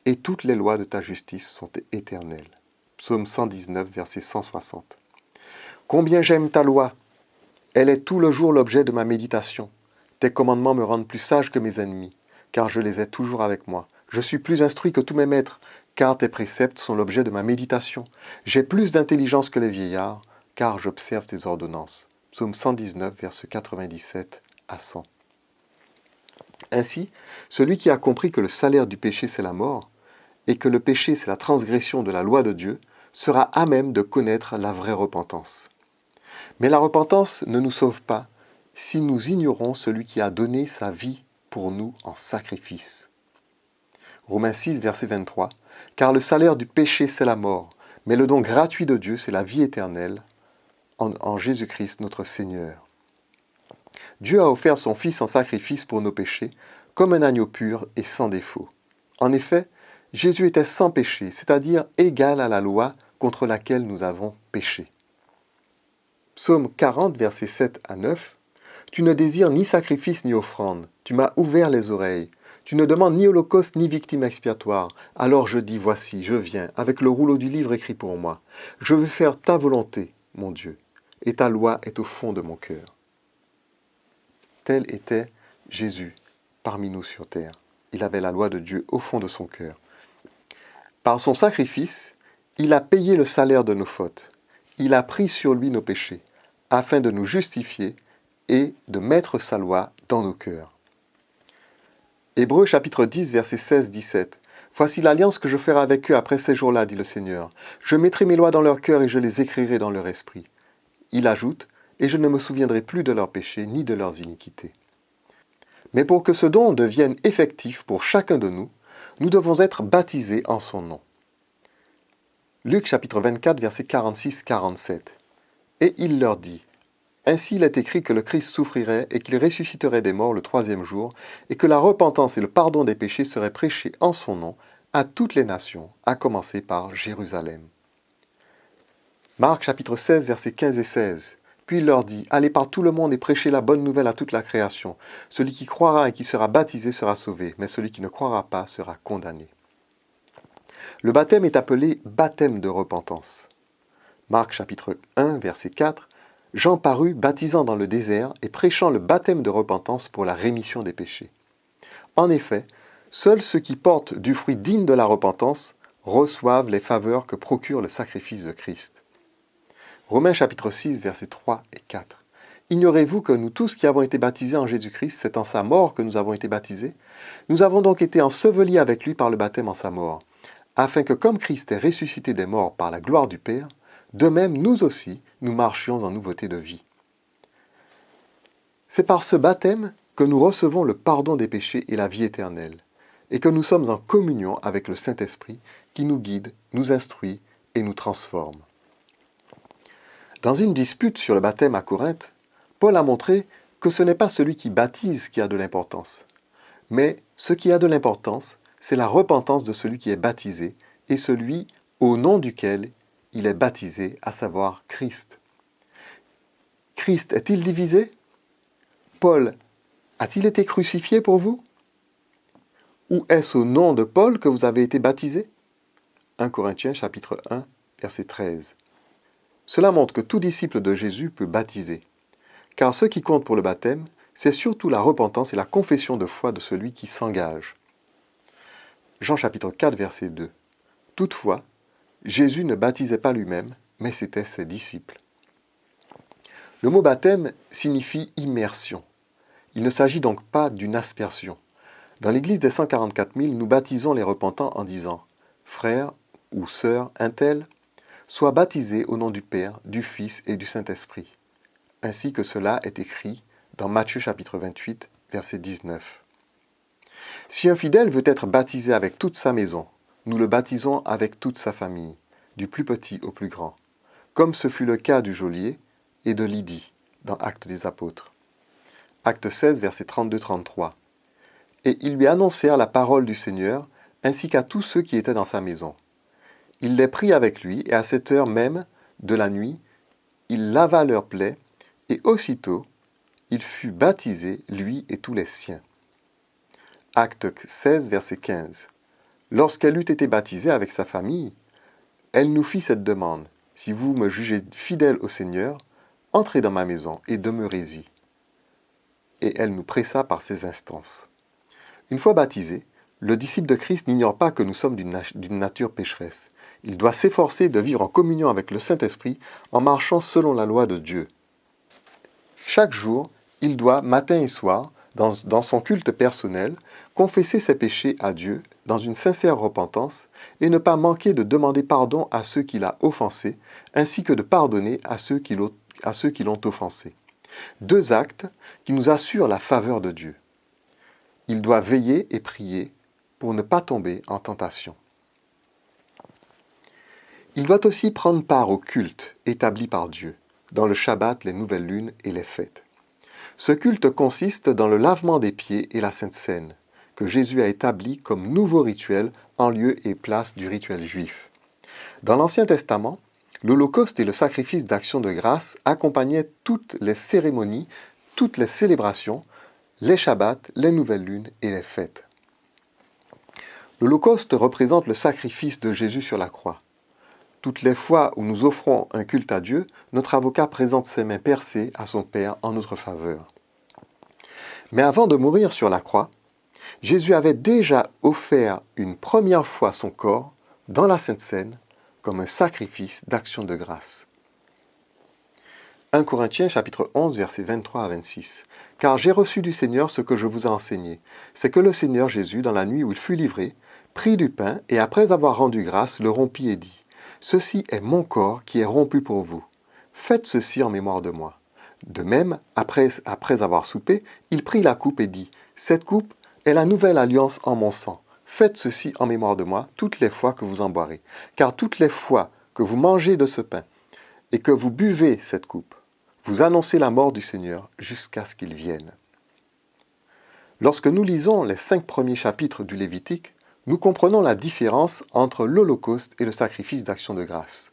S1: et toutes les lois de ta justice sont éternelles. Psaume 119, verset 160. Combien j'aime ta loi! Elle est tout le jour l'objet de ma méditation. Tes commandements me rendent plus sage que mes ennemis, car je les ai toujours avec moi. Je suis plus instruit que tous mes maîtres, car tes préceptes sont l'objet de ma méditation. J'ai plus d'intelligence que les vieillards, car j'observe tes ordonnances. Psaume 119, versets 97 à 100. Ainsi, celui qui a compris que le salaire du péché c'est la mort, et que le péché c'est la transgression de la loi de Dieu, sera à même de connaître la vraie repentance. Mais la repentance ne nous sauve pas si nous ignorons celui qui a donné sa vie pour nous en sacrifice. Romains 6, verset 23. Car le salaire du péché, c'est la mort, mais le don gratuit de Dieu, c'est la vie éternelle en Jésus-Christ notre Seigneur. Dieu a offert son Fils en sacrifice pour nos péchés, comme un agneau pur et sans défaut. En effet, Jésus était sans péché, c'est-à-dire égal à la loi contre laquelle nous avons péché. Psaume 40, versets 7 à 9. Tu ne désires ni sacrifice ni offrande, tu m'as ouvert les oreilles. Tu ne demandes ni holocauste ni victime expiatoire. Alors je dis, voici, je viens, avec le rouleau du livre écrit pour moi. Je veux faire ta volonté, mon Dieu, et ta loi est au fond de mon cœur. Tel était Jésus parmi nous sur terre. Il avait la loi de Dieu au fond de son cœur. Par son sacrifice, il a payé le salaire de nos fautes. Il a pris sur lui nos péchés, afin de nous justifier et de mettre sa loi dans nos cœurs. Hébreux chapitre 10, versets 16-17. Voici l'alliance que je ferai avec eux après ces jours-là, dit le Seigneur. Je mettrai mes lois dans leur cœur et je les écrirai dans leur esprit. Il ajoute, et je ne me souviendrai plus de leurs péchés ni de leurs iniquités. Mais pour que ce don devienne effectif pour chacun de nous, nous devons être baptisés en son nom. Luc chapitre 24, versets 46-47. Et il leur dit, ainsi il est écrit que le Christ souffrirait et qu'il ressusciterait des morts le 3e jour, et que la repentance et le pardon des péchés seraient prêchés en son nom à toutes les nations, à commencer par Jérusalem. Marc chapitre 16, versets 15 et 16. Puis il leur dit, allez par tout le monde et prêchez la bonne nouvelle à toute la création. Celui qui croira et qui sera baptisé sera sauvé, mais celui qui ne croira pas sera condamné. Le baptême est appelé baptême de repentance. Marc chapitre 1, verset 4. Jean parut baptisant dans le désert et prêchant le baptême de repentance pour la rémission des péchés. En effet, seuls ceux qui portent du fruit digne de la repentance reçoivent les faveurs que procure le sacrifice de Christ. Romains chapitre 6, versets 3 et 4. Ignorez-vous que nous tous qui avons été baptisés en Jésus-Christ, c'est en sa mort que nous avons été baptisés? Nous avons donc été ensevelis avec lui par le baptême en sa mort, afin que comme Christ est ressuscité des morts par la gloire du Père, de même nous aussi, nous marchions en nouveauté de vie. C'est par ce baptême que nous recevons le pardon des péchés et la vie éternelle, et que nous sommes en communion avec le Saint-Esprit qui nous guide, nous instruit et nous transforme. Dans une dispute sur le baptême à Corinthe, Paul a montré que ce n'est pas celui qui baptise qui a de l'importance, mais ce qui a de l'importance, c'est la repentance de celui qui est baptisé et celui au nom duquel il est baptisé, à savoir Christ. Christ est-il divisé? Paul a-t-il été crucifié pour vous? Ou est-ce au nom de Paul que vous avez été baptisés? 1 Corinthiens chapitre 1, verset 13. Cela montre que tout disciple de Jésus peut baptiser, car ce qui compte pour le baptême, c'est surtout la repentance et la confession de foi de celui qui s'engage. Jean chapitre 4, verset 2. Toutefois, Jésus ne baptisait pas lui-même, mais c'étaient ses disciples. Le mot baptême signifie immersion. Il ne s'agit donc pas d'une aspersion. Dans l'église des 144 000, nous baptisons les repentants en disant « Frère ou sœur un tel, sois baptisé au nom du Père, du Fils et du Saint-Esprit. » Ainsi que cela est écrit dans Matthieu chapitre 28, verset 19. Si un fidèle veut être baptisé avec toute sa maison, nous le baptisons avec toute sa famille, du plus petit au plus grand, comme ce fut le cas du geôlier et de Lydie dans Actes des Apôtres. Acte 16, verset 32-33. Et ils lui annoncèrent la parole du Seigneur, ainsi qu'à tous ceux qui étaient dans sa maison. Il les prit avec lui, et à cette heure même de la nuit, il lava leurs plaies, et aussitôt, il fut baptisé, lui et tous les siens. Acte 16, verset 15. Lorsqu'elle eut été baptisée avec sa famille, elle nous fit cette demande. Si vous me jugez fidèle au Seigneur, entrez dans ma maison et demeurez-y. Et elle nous pressa par ses instances. Une fois baptisé, le disciple de Christ n'ignore pas que nous sommes d'une nature pécheresse. Il doit s'efforcer de vivre en communion avec le Saint-Esprit en marchant selon la loi de Dieu. Chaque jour, il doit, matin et soir, dans son culte personnel, confesser ses péchés à Dieu dans une sincère repentance et ne pas manquer de demander pardon à ceux qu'il a offensés, ainsi que de pardonner à ceux qui l'ont offensé. Deux actes qui nous assurent la faveur de Dieu. Il doit veiller et prier pour ne pas tomber en tentation. Il doit aussi prendre part au culte établi par Dieu, dans le Shabbat, les nouvelles lunes et les fêtes. Ce culte consiste dans le lavement des pieds et la Sainte Seine, que Jésus a établi comme nouveau rituel en lieu et place du rituel juif. Dans l'Ancien Testament, l'Holocauste et le sacrifice d'action de grâce accompagnaient toutes les cérémonies, toutes les célébrations, les Shabbats, les nouvelles lunes et les fêtes. L'Holocauste représente le sacrifice de Jésus sur la croix. Toutes les fois où nous offrons un culte à Dieu, notre avocat présente ses mains percées à son Père en notre faveur. Mais avant de mourir sur la croix, Jésus avait déjà offert une première fois son corps dans la Sainte Seine comme un sacrifice d'action de grâce. 1 Corinthiens chapitre 11 versets 23 à 26. « Car j'ai reçu du Seigneur ce que je vous ai enseigné, c'est que le Seigneur Jésus, dans la nuit où il fut livré, prit du pain et après avoir rendu grâce, le rompit et dit, « Ceci est mon corps qui est rompu pour vous. Faites ceci en mémoire de moi. » De même, après avoir soupé, il prit la coupe et dit, « Cette coupe est la nouvelle alliance en mon sang. Faites ceci en mémoire de moi toutes les fois que vous en boirez. Car toutes les fois que vous mangez de ce pain et que vous buvez cette coupe, vous annoncez la mort du Seigneur jusqu'à ce qu'il vienne. » Lorsque nous lisons les 5 premiers chapitres du Lévitique, nous comprenons la différence entre l'Holocauste et le sacrifice d'action de grâce.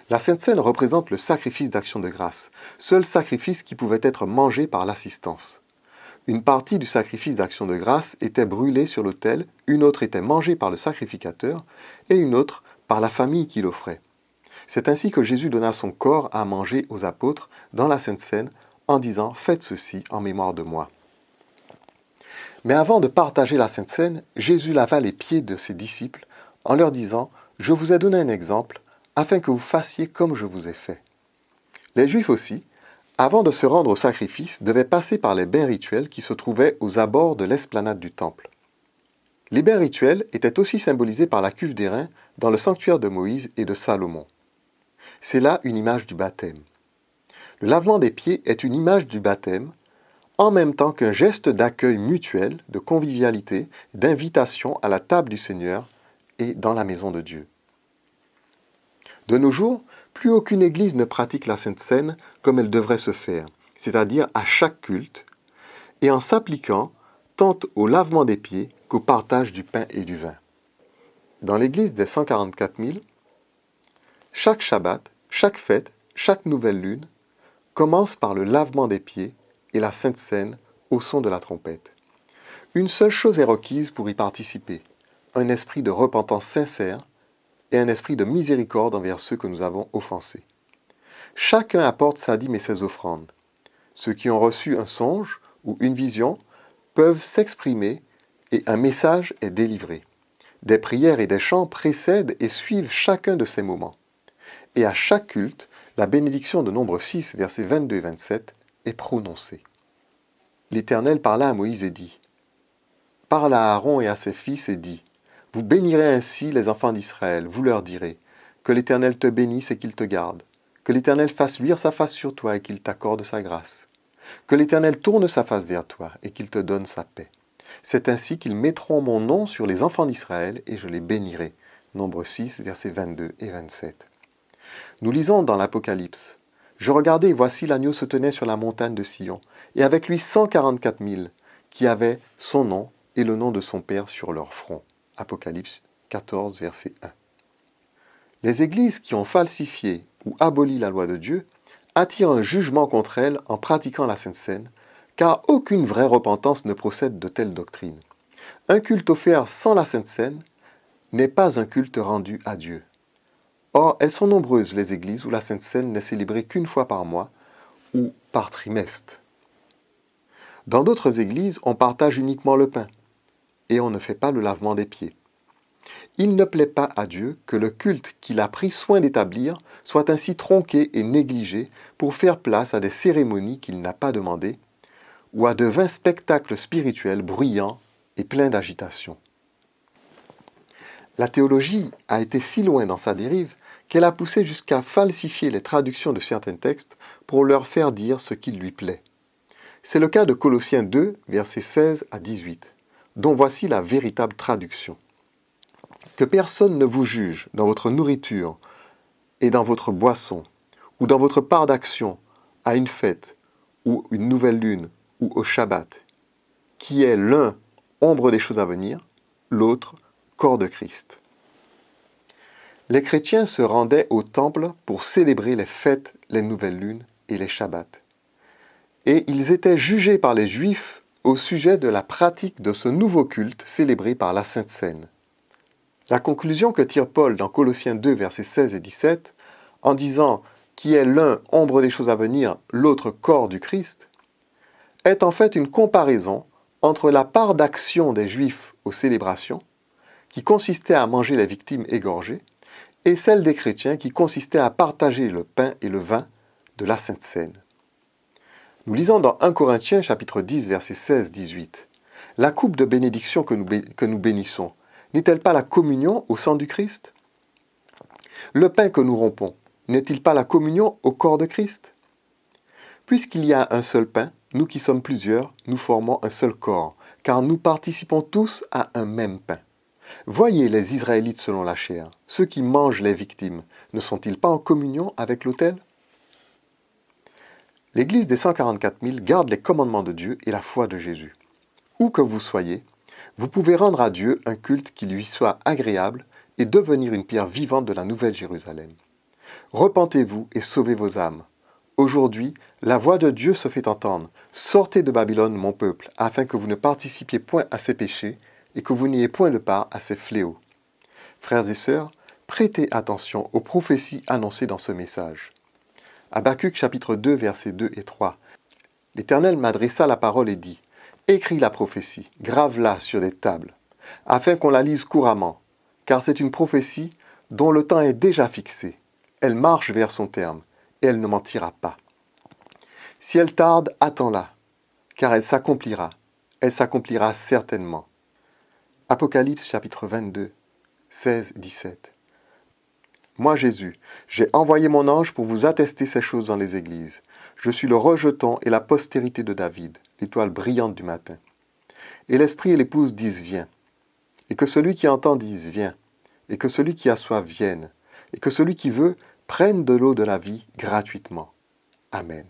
S1: La Sainte Seine représente le sacrifice d'action de grâce, seul sacrifice qui pouvait être mangé par l'assistance. Une partie du sacrifice d'action de grâce était brûlée sur l'autel, une autre était mangée par le sacrificateur et une autre par la famille qui l'offrait. C'est ainsi que Jésus donna son corps à manger aux apôtres dans la Sainte Seine en disant « Faites ceci en mémoire de moi ». Mais avant de partager la Sainte Seine, Jésus lava les pieds de ses disciples en leur disant « Je vous ai donné un exemple afin que vous fassiez comme je vous ai fait. » Les Juifs aussi, avant de se rendre au sacrifice, devaient passer par les bains rituels qui se trouvaient aux abords de l'esplanade du temple. Les bains rituels étaient aussi symbolisés par la cuve d'airain dans le sanctuaire de Moïse et de Salomon. C'est là une image du baptême. Le lavement des pieds est une image du baptême, en même temps qu'un geste d'accueil mutuel, de convivialité, d'invitation à la table du Seigneur et dans la maison de Dieu. De nos jours, plus aucune église ne pratique la Sainte Seine comme elle devrait se faire, c'est-à-dire à chaque culte, et en s'appliquant tant au lavement des pieds qu'au partage du pain et du vin. Dans l'église des 144 000, chaque Shabbat, chaque fête, chaque nouvelle lune commence par le lavement des pieds et la Sainte Seine au son de la trompette. Une seule chose est requise pour y participer, un esprit de repentance sincère et un esprit de miséricorde envers ceux que nous avons offensés. Chacun apporte sa dîme et ses offrandes. Ceux qui ont reçu un songe ou une vision peuvent s'exprimer et un message est délivré. Des prières et des chants précèdent et suivent chacun de ces moments. Et à chaque culte, la bénédiction de Nombre 6, versets 22 et 27, est prononcée. L'Éternel parla à Moïse et dit, « Parle à Aaron et à ses fils et dit, « Vous bénirez ainsi les enfants d'Israël, vous leur direz, « Que l'Éternel te bénisse et qu'il te garde, que l'Éternel fasse luire sa face sur toi et qu'il t'accorde sa grâce, que l'Éternel tourne sa face vers toi et qu'il te donne sa paix. C'est ainsi qu'ils mettront mon nom sur les enfants d'Israël et je les bénirai. » Nombre 6, versets 22 et 27. Nous lisons dans l'Apocalypse, « Je regardai et voici l'agneau se tenait sur la montagne de Sion, et avec lui 144 000 qui avaient son nom et le nom de son Père sur leur front. » Apocalypse 14, verset 1. Les églises qui ont falsifié ou aboli la loi de Dieu attirent un jugement contre elles en pratiquant la Sainte Seine, car aucune vraie repentance ne procède de telles doctrines. Un culte offert sans la Sainte Seine n'est pas un culte rendu à Dieu. Or, elles sont nombreuses les églises où la Sainte Seine n'est célébrée qu'une fois par mois ou par trimestre. Dans d'autres églises, on partage uniquement le pain et on ne fait pas le lavement des pieds. Il ne plaît pas à Dieu que le culte qu'il a pris soin d'établir soit ainsi tronqué et négligé pour faire place à des cérémonies qu'il n'a pas demandées ou à de vains spectacles spirituels bruyants et pleins d'agitation. La théologie a été si loin dans sa dérive qu'elle a poussé jusqu'à falsifier les traductions de certains textes pour leur faire dire ce qui lui plaît. C'est le cas de Colossiens 2, versets 16 à 18, dont voici la véritable traduction. Que personne ne vous juge dans votre nourriture et dans votre boisson, ou dans votre part d'action à une fête, ou une nouvelle lune, ou au Shabbat, qui est l'un ombre des choses à venir, l'autre corps de Christ. Les chrétiens se rendaient au temple pour célébrer les fêtes, les nouvelles lunes et les Shabbats. Et ils étaient jugés par les Juifs au sujet de la pratique de ce nouveau culte célébré par la Sainte Seine. La conclusion que tire Paul dans Colossiens 2, versets 16 et 17, en disant « qui est l'un ombre des choses à venir, l'autre corps du Christ », est en fait une comparaison entre la part d'action des Juifs aux célébrations, qui consistait à manger les victimes égorgées, et celle des chrétiens qui consistait à partager le pain et le vin de la Sainte Seine. Nous lisons dans 1 Corinthiens chapitre 10, versets 16-18. « La coupe de bénédiction que nous bénissons, n'est-elle pas la communion au sang du Christ? Le pain que nous rompons, n'est-il pas la communion au corps de Christ? Puisqu'il y a un seul pain, nous qui sommes plusieurs, nous formons un seul corps, car nous participons tous à un même pain. Voyez les Israélites selon la chair, ceux qui mangent les victimes, ne sont-ils pas en communion avec l'autel? L'Église des 144 000 garde les commandements de Dieu et la foi de Jésus. Où que vous soyez, vous pouvez rendre à Dieu un culte qui lui soit agréable et devenir une pierre vivante de la Nouvelle Jérusalem. Repentez-vous et sauvez vos âmes. Aujourd'hui, la voix de Dieu se fait entendre. Sortez de Babylone, mon peuple, afin que vous ne participiez point à ses péchés et que vous n'ayez point de part à ses fléaux. Frères et sœurs, prêtez attention aux prophéties annoncées dans ce message. Habacuc chapitre 2, versets 2 et 3. L'Éternel m'adressa la parole et dit, « Écris la prophétie, grave-la sur des tables, afin qu'on la lise couramment, car c'est une prophétie dont le temps est déjà fixé. Elle marche vers son terme, et elle ne mentira pas. Si elle tarde, attends-la, car elle s'accomplira certainement. » Apocalypse chapitre 22, 16-17. Moi, Jésus, j'ai envoyé mon ange pour vous attester ces choses dans les églises. Je suis le rejeton et la postérité de David, l'étoile brillante du matin. Et l'Esprit et l'épouse disent, viens. Et que celui qui entend dise, viens. et que celui qui a soif vienne, et que celui qui veut prenne de l'eau de la vie gratuitement. Amen.